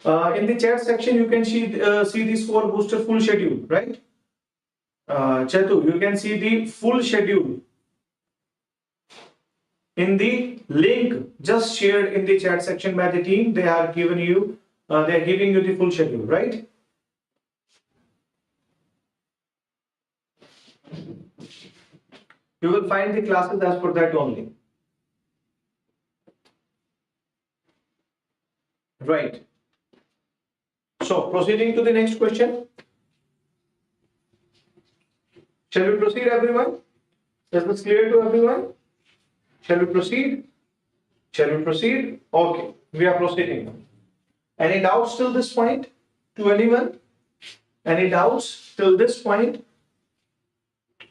In the chat section, you can see the score booster full schedule, right? Chatu, you can see the full schedule in the link just shared in the chat section by the team. They are giving you the full schedule, right? You will find the classes as per that only. Right. So proceeding to the next question. Shall we proceed, everyone? Is this clear to everyone? Shall we proceed? Shall we proceed? Okay, we are proceeding. Any doubts till this point? To anyone? Any doubts till this point?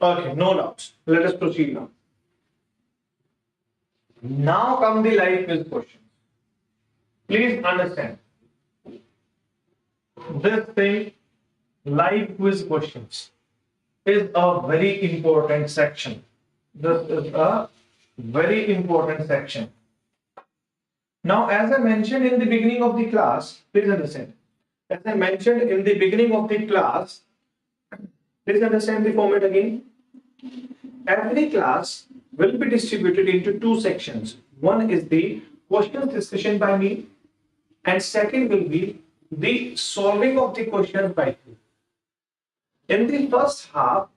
Okay, no doubts. Let us proceed now. Now come the live quiz questions. Please understand. This thing, live quiz questions, is a very important section. This is a very important section. Now, as I mentioned in the beginning of the class, please understand. As I mentioned in the beginning of the class, please understand the format again. Every class will be distributed into 2 sections. One is the questions discussion by me, and second will be the solving of the questions by you. In the first half,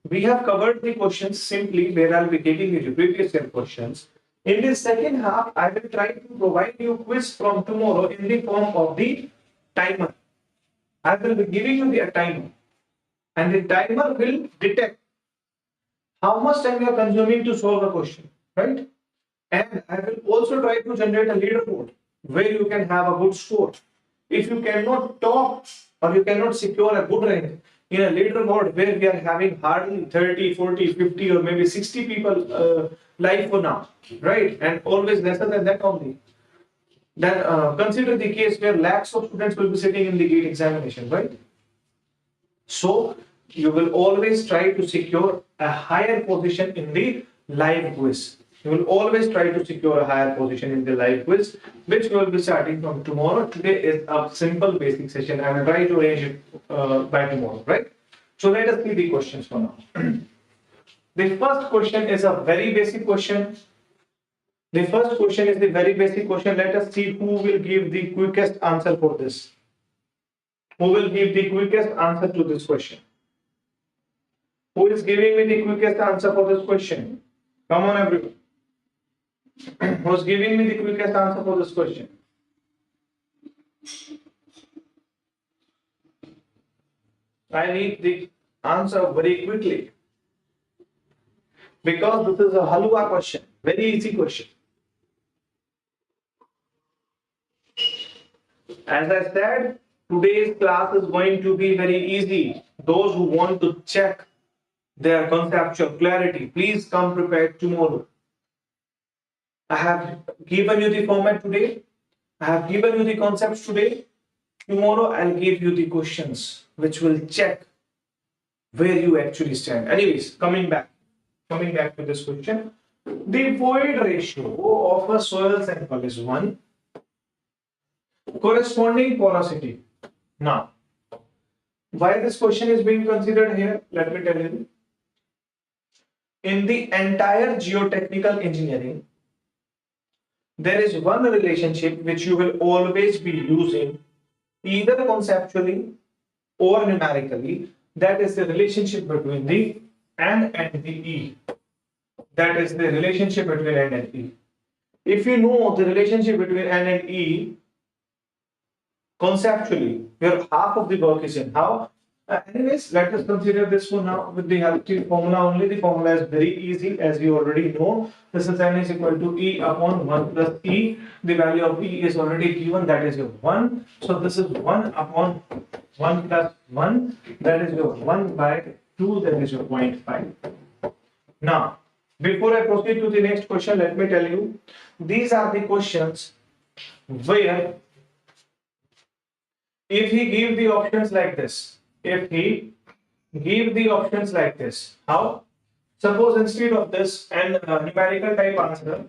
we have covered the questions simply, where I'll be giving you the previous year questions. In the second half, I will try to provide you quiz from tomorrow in the form of the timer. I will be giving you the timer, and the timer will detect how much time you are consuming to solve a question, right? And I will also try to generate a leaderboard where you can have a good score. If you cannot top or you cannot secure a good rank in a leaderboard where we are having hardly 30, 40, 50 or maybe 60 people live for now, right? And always lesser than that only. Then consider the case where lakhs of students will be sitting in the GATE examination, right? So you will always try to secure a higher position in the live quiz. You will always try to secure a higher position in the live quiz, which we will be starting from tomorrow. Today is a simple basic session. I will try to arrange it by tomorrow, right? So let us see the questions for now. The first question is a very basic question. The first question is the very basic question. Let us see who will give the quickest answer for this. Who will give the quickest answer to this question? Who is giving me the quickest answer for this question? Come on, everyone. Who's giving me the quickest answer for this question? I need the answer very quickly because this is a halwa question, very easy question. As I said, today's class is going to be very easy. Those who want to check their conceptual clarity, please come prepared tomorrow. I have given you the format today. I have given you the concepts today. Tomorrow I'll give you the questions which will check where you actually stand. Anyways, coming back to this question. The void ratio of a soil sample is 1. Corresponding porosity. Now, why this question is being considered here? Let me tell you. In the entire geotechnical engineering, there is one relationship which you will always be using either conceptually or numerically. That is the relationship between the N and the E. That is the relationship between N and E. If you know the relationship between N and E, conceptually, your half of the work is in. How? Anyways, let us consider this one now with the help of formula only. The formula is very easy, as you already know. This is N is equal to E upon 1 plus E. The value of E is already given, that is your 1. So this is 1 upon 1 plus 1, that is your 1 by 2, that is your 0.5. Now, before I proceed to the next question, let me tell you, these are the questions where if he give the options like this, if he give the options like this, how? Suppose instead of this and numerical type answer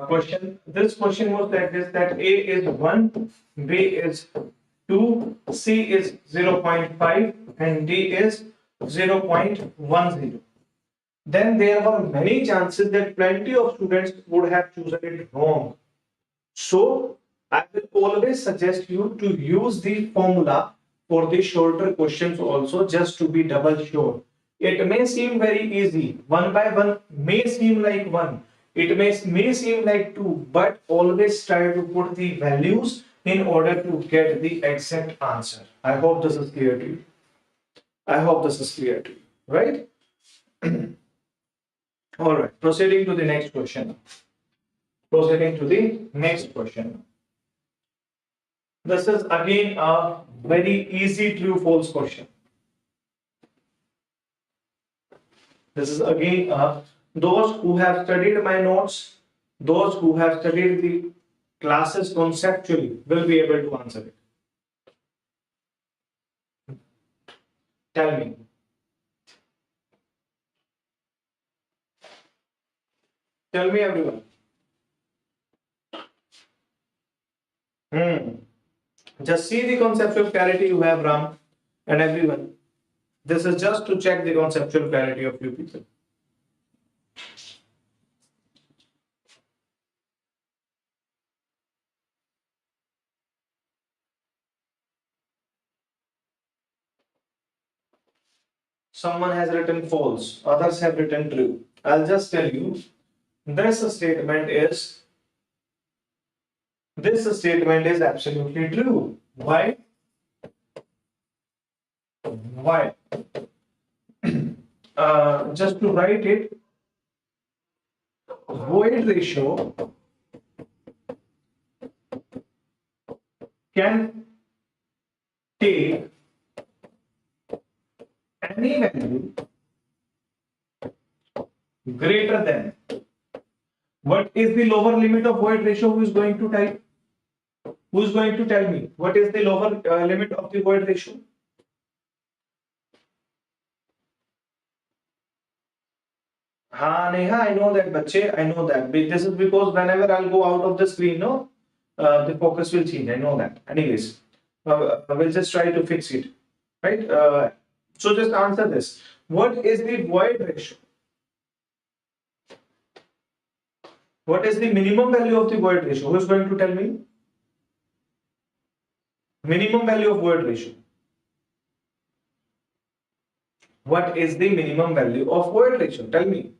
question, this question was like this, that A is 1, B is 2, C is 0.5 and D is 0.10. Then there were many chances that plenty of students would have chosen it wrong. So I will always suggest you to use the formula for the shorter questions also, just to be double sure. It may seem very easy. 1 by 1 may seem like 1. It may seem like 2, but always try to put the values in order to get the exact answer. I hope this is clear to you. I hope this is clear to you, right? All right, proceeding to the next question. Proceeding to the next question. This is again a very easy true false question. This is again those who have studied my notes, those who have studied the classes conceptually will be able to answer it. Tell me. Tell me, everyone. Just see the conceptual clarity you have, Ram, and everyone. This is just to check the conceptual clarity of you people. Someone has written false, others have written true. I'll just tell you, this statement is absolutely true. Why? Why? Just to write it, void ratio can take any value greater than. What is the lower limit of void ratio? Who is going to type? Who is going to tell me what is the lower limit of the void ratio? Neha, I know that, bache. I know that. This is because whenever I'll go out of the screen, no, the focus will change. I know that. Anyways, we'll just try to fix it, right? So just answer this. What is the void ratio? What is the minimum value of the void ratio? Who is going to tell me? Minimum value of void ratio. What is the minimum value of void ratio? Tell me.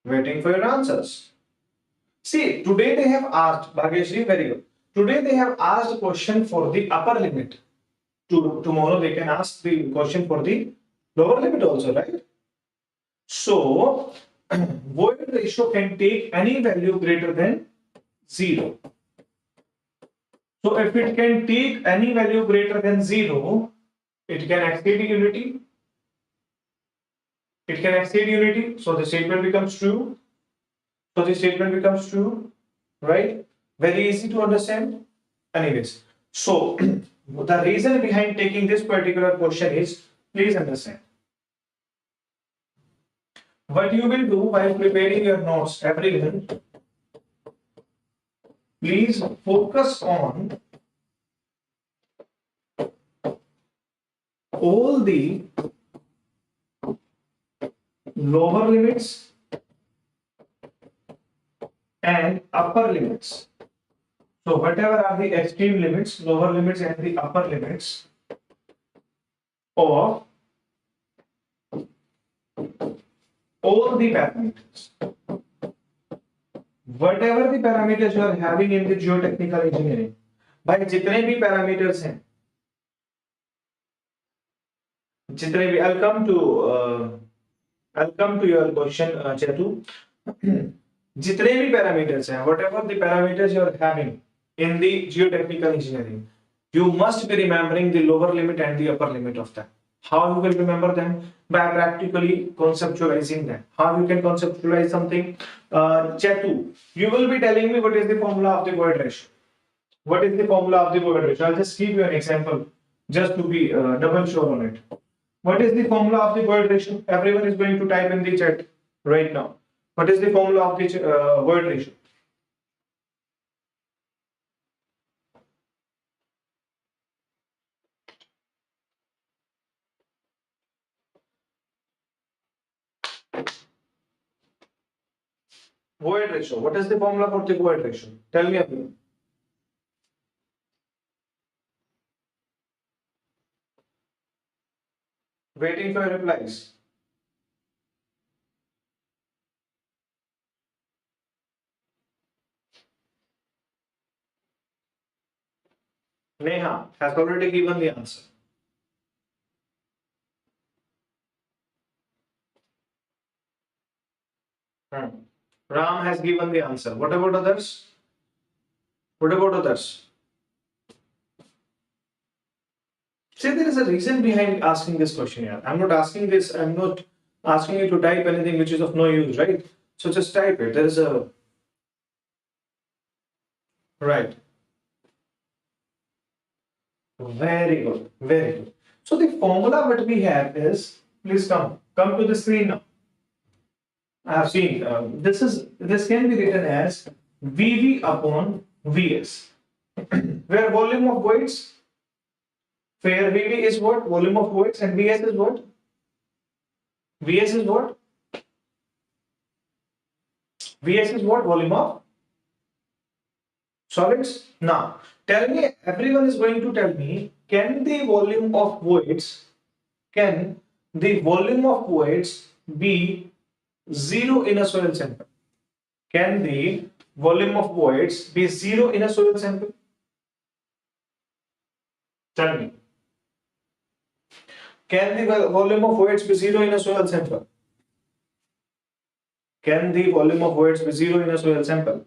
Waiting for your answers. See, today they have asked, Bhageshri, very good. Today they have asked a question for the upper limit. Tomorrow they can ask the question for the lower limit also, right? So void ratio can take any value greater than 0. So if it can take any value greater than 0, it can exceed unity. It can exceed unity. So the statement becomes true. So the statement becomes true, right? Very easy to understand. Anyways, so the reason behind taking this particular question is, please understand. What you will do while preparing your notes, everyone, please focus on all the lower limits and upper limits. So whatever are the extreme limits, lower limits and the upper limits of all the parameters. Whatever the parameters you are having in the geotechnical engineering, भाई जितने भी parameters हैं, जितने भी I'll come to your question, Chetu. जितने भी parameters हैं, whatever the parameters you are having in the geotechnical engineering, you must be remembering the lower limit and the upper limit of them. How you will remember them? By practically conceptualizing them. How you can conceptualize something? Chetu, you will be telling me what is the formula of the void ratio. What is the formula of the void ratio? I'll just give you an example just to be double sure on it. What is the formula of the void ratio? Everyone is going to type in the chat right now. What is the formula of the void ratio? Void ratio. What is the formula for the void ratio? Tell me everyone. Waiting for your replies. Neha has already given the answer. Ram has given the answer. What about others? What about others? See, there is a reason behind asking this question here. I'm not asking this, I'm not asking you to type anything which is of no use, right? So just type it. There is a right. Very good, very good. So the formula what we have is, please come to the screen now. I have seen this can be written as VV upon VS, where volume of voids, where VV is what? Volume of voids, and VS is what? VS is what? VS is what? Volume of solids. Now, tell me, everyone is going to tell me, can the volume of voids be 0 in a soil sample? Can the volume of voids be 0 in a soil sample? Tell me. Can the volume of voids be 0 in a soil sample? Can the volume of voids be 0 in a soil sample?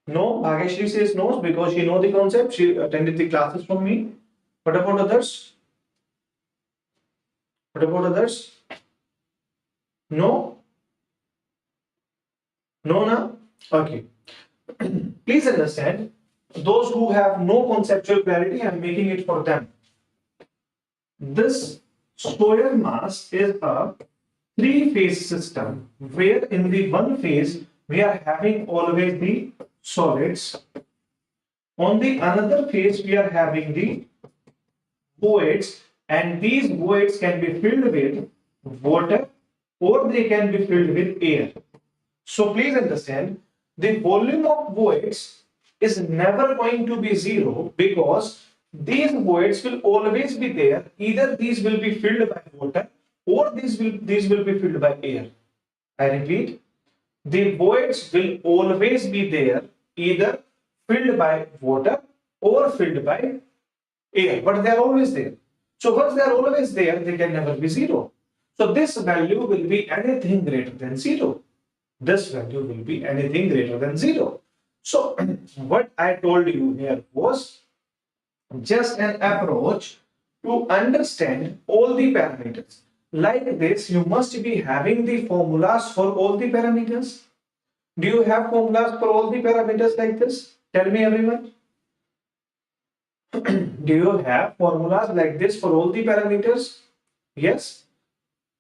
No, Bhageshri says no because she knows the concept. She attended the classes from me. What about others? What about others? No? No, na? Okay. Please understand, those who have no conceptual clarity, I am making it for them. This soil mass is a three-phase system where in the one phase we are having always the solids. On the another phase we are having the voids, and these voids can be filled with water or they can be filled with air. So please understand, the volume of voids is never going to be 0 because these voids will always be there. Either these will be filled by water or these will be filled by air. I repeat, the voids will always be there, either filled by water or filled by air, but they are always there. So once they are always there, they can never be zero. So this value will be anything greater than zero. This value will be anything greater than zero. So what I told you here was just an approach to understand all the parameters. Like this, you must be having the formulas for all the parameters. Do you have formulas for all the parameters like this? Tell me, everyone. Do you have formulas like this for all the parameters? Yes.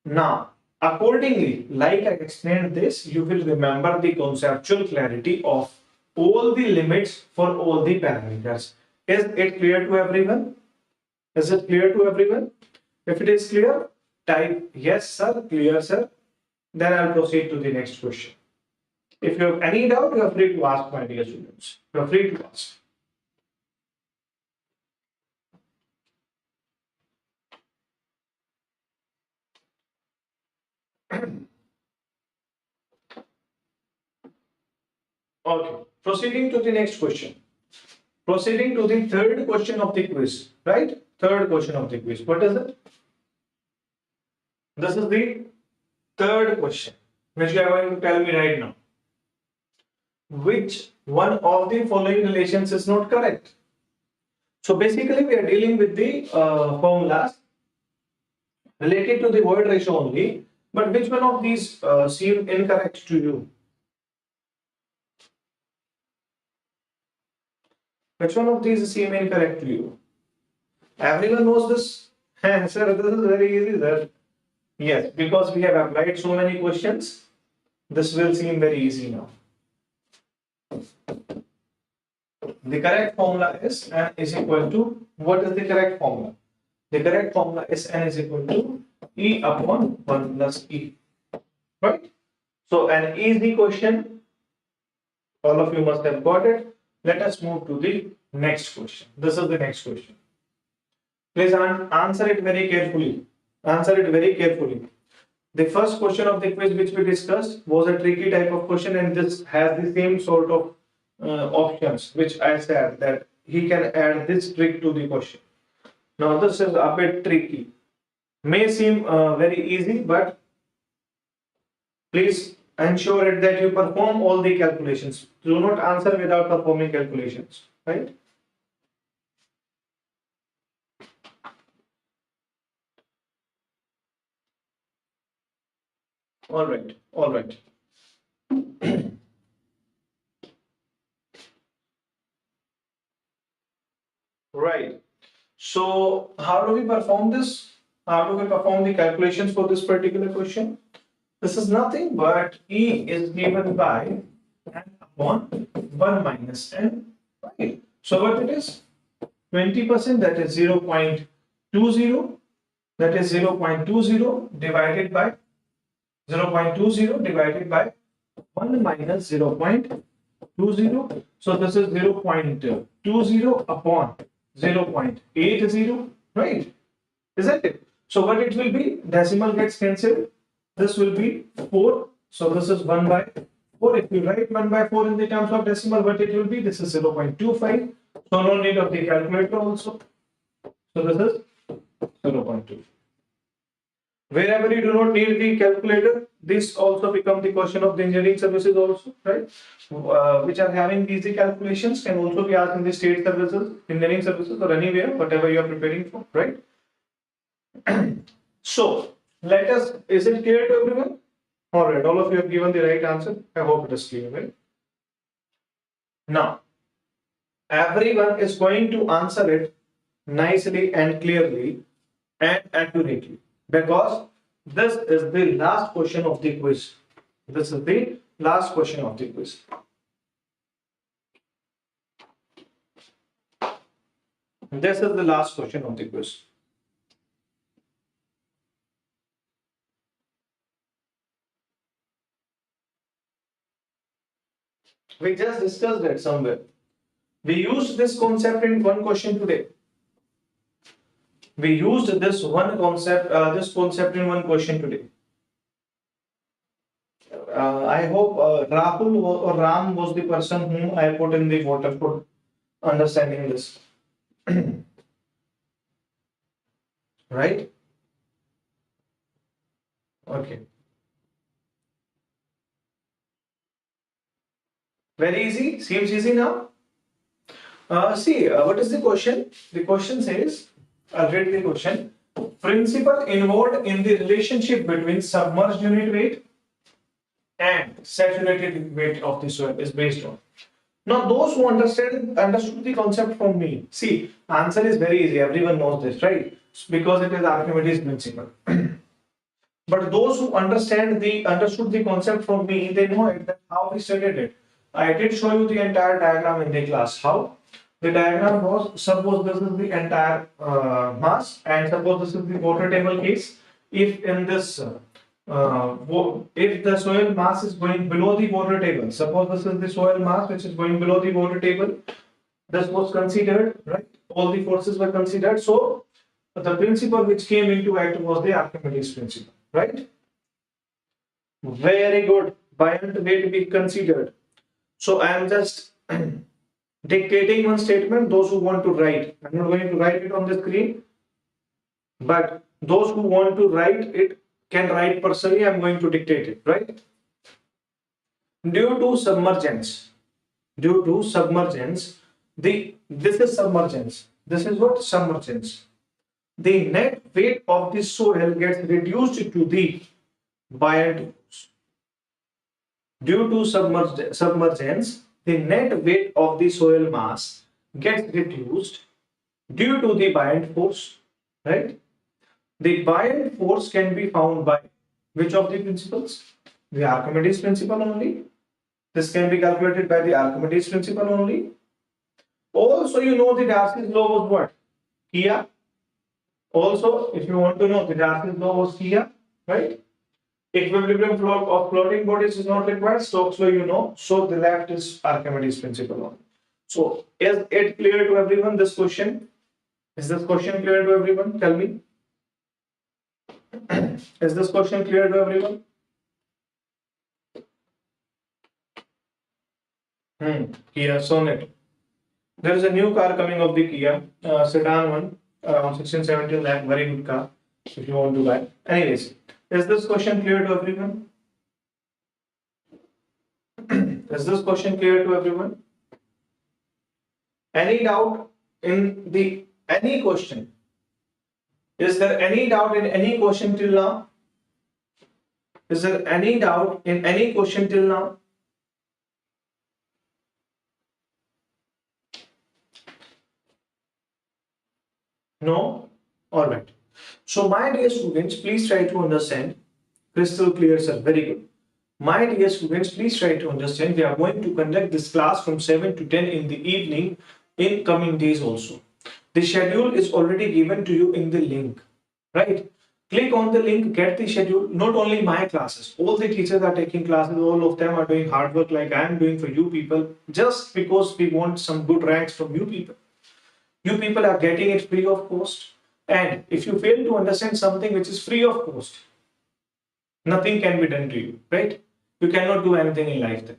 Now, accordingly, like I explained this, you will remember the conceptual clarity of all the limits for all the parameters. Is it clear to everyone? Is it clear to everyone? If it is clear, type yes, sir, clear, sir. Then I'll proceed to the next question. If you have any doubt, you are free to ask, my dear students. You are free to ask. Okay, proceeding to the next question. Proceeding to the third question of the quiz, right? Third question of the quiz. What is it? This is the third question, which you are going to tell me right now. Which one of the following relations is not correct? So basically, we are dealing with the formulas related to the void ratio only. But which one of these seem incorrect to you? Which one of these seem incorrect to you? Everyone knows this. Sir, this is very easy, sir. Yes, because we have applied so many questions, this will seem very easy now. The correct formula is n is equal to, what is the correct formula? The correct formula is n is equal to E upon 1 plus E. Right? So an easy question. All of you must have got it. Let us move to the next question. This is the next question. Please answer it very carefully. Answer it very carefully. The first question of the quiz which we discussed was a tricky type of question, and this has the same sort of options which I said that he can add this trick to the question. Now this is a bit tricky. May seem very easy, but please ensure it that you perform all the calculations. Do not answer without performing calculations, right? All right, all right. Right. So how do we perform this? How do we perform the calculations for this particular question? This is nothing but E is given by n upon 1 minus n. Right. So what it is? 20%, that is 0.20. That is 0.20 divided by 0.20 divided by 1 minus 0.20. So this is 0.20 upon 0.80, right? Isn't it? So what it will be? Decimal gets cancelled. This will be 4. So this is 1 by 4. If you write 1 by 4 in the terms of decimal, what it will be? This is 0.25. So no need of the calculator also. So this is 0.2. Wherever you do not need the calculator, this also become the question of the engineering services also, right? Which are having easy calculations can also be asked in the state services, engineering services, or anywhere, whatever you are preparing for, right? So let us, is it clear to everyone? All right, all of you have given the right answer. I hope it is clear, right? Now, everyone is going to answer it nicely and clearly and accurately, because this is the last question of the quiz. This is the last question of the quiz. This is the last question of the quiz. We just discussed it somewhere. We used this concept in one question today. We used this concept in one question today. I hope Rahul or Ram was the person whom I put in the water for understanding this. Right? Okay. Very easy. Seems easy now. See, what is the question? The question says, I'll read the question. Principle involved in the relationship between submerged unit weight and saturated weight of the soil is based on. Now, those who understood the concept from me, see, answer is very easy. Everyone knows this, right? Because it is Archimedes principle. But those who understood the concept from me, they know it, that how we studied it. I did show you the entire diagram in the class. How? The diagram was, suppose this is the entire mass, and suppose this is the water table case. If in this if the soil mass is going below the water table, suppose this is the soil mass which is going below the water table, this was considered, right? All the forces were considered. So the principle which came into act was the Archimedes principle, right? Very good. Buoyant weight be considered. So I am just dictating one statement. Those who want to write, I'm not going to write it on the screen, but those who want to write it can write personally. I'm going to dictate it, right? Due to submergence, this is submergence. This is what submergence. The net weight of the soil gets reduced to the buoyant force. Due to submergence, the net weight of the soil mass gets reduced due to the buoyant force, right? The buoyant force can be found by which of the principles? The Archimedes principle only. This can be calculated by the Archimedes principle only. Also, you know the Darcy's law was what? Kia. Also, if you want to know, the Darcy's law was Kia, right? Equilibrium flow of floating bodies is not required. Stokes law, you know. So the left is Archimedes principle only. So is it clear to everyone? This question? Is this question clear to everyone? Tell me. Is this question clear to everyone? Kia Sonet. There is a new car coming of the Kia, sedan one, around 16-17 lakh, very good car if you want to buy. Anyways, is this question clear to everyone? Is this question clear to everyone? Any doubt in the any question? Is there any doubt in any question till now? Is there any doubt in any question till now? No? Alright. So my dear students, please try to understand. Crystal clear, sir. Very good. My dear students, please try to understand. We are going to conduct this class from 7 to 10 in the evening in coming days also. The schedule is already given to you in the link, right? Click on the link, get the schedule. Not only my classes, all the teachers are taking classes, all of them are doing hard work like I am doing for you people, just because we want some good ranks from you people. You people are getting it free of cost. And if you fail to understand something which is free of cost, nothing can be done to you, right? You cannot do anything in life then.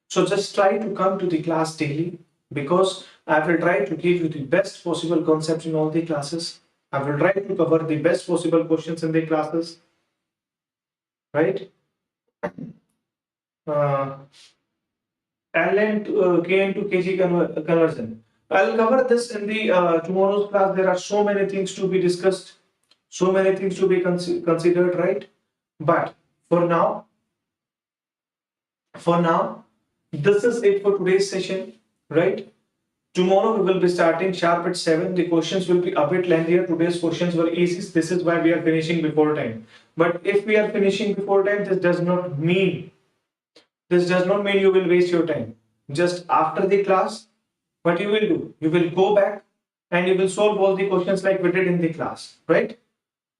So just try to come to the class daily, because I will try to give you the best possible concepts in all the classes. I will try to cover the best possible questions in the classes, right? LN to, KN to KG conversion. I'll cover this in the tomorrow's class. There are so many things to be discussed, so many things to be considered, right? But for now, this is it for today's session, right? Tomorrow we will be starting sharp at 7. The questions will be a bit lengthier. Today's questions were easy. This is why we are finishing before time. But if we are finishing before time, this does not mean you will waste your time. Just after the class, what you will do? You will go back and you will solve all the questions like we did in the class, right?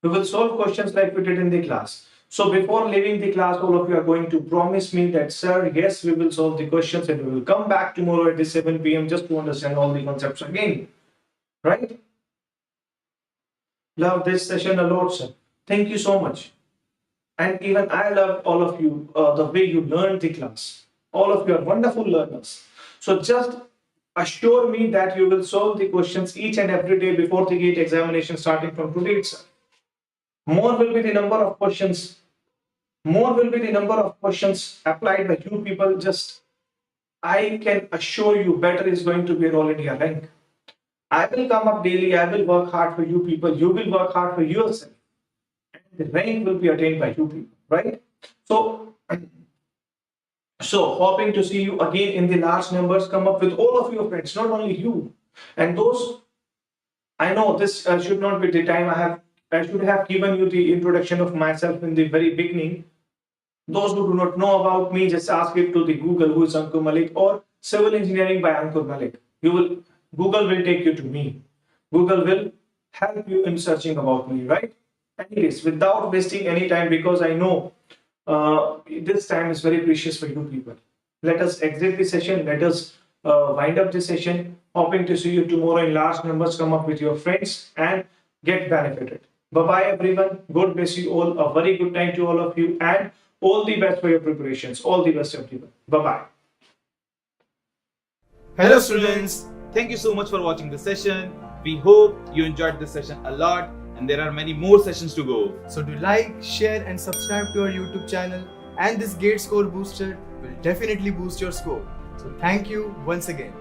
We will solve questions like we did in the class. So before leaving the class, all of you are going to promise me that, sir, yes, we will solve the questions and we will come back tomorrow at the 7 p.m. just to understand all the concepts again, right? Love this session a lot, sir. Thank you so much. And even I love all of you, the way you learned the class. All of you are wonderful learners. So just assure me that you will solve the questions each and every day before the gate examination starting from today itself. More will be the number of questions. More will be the number of questions applied by you people. Just I can assure you better is going to be your all India rank. I will come up daily. I will work hard for you people. You will work hard for yourself. The rank will be attained by you people, right? So, hoping to see you again in the large numbers. Come up with all of your friends, not only you. And those, I know this should not be the time I should have given you the introduction of myself in the very beginning. Those who do not know about me, just ask it to the Google, who is Ankur Malik, or Civil Engineering by Ankur Malik. Google will take you to me. Google will help you in searching about me, right? Anyways, without wasting any time, because I know this time is very precious for you people. Let us exit the session. Let us wind up the session. Hoping to see you tomorrow in large numbers. Come up with your friends and get benefited. Bye bye, everyone. God bless you all. A very good time to all of you, and all the best for your preparations. All the best, everyone. Bye bye. Hello students, thank you so much for watching this session. We hope you enjoyed this session a lot and there are many more sessions to go. So do like, share and subscribe to our YouTube channel, and this GATE score booster will definitely boost your score. So thank you once again.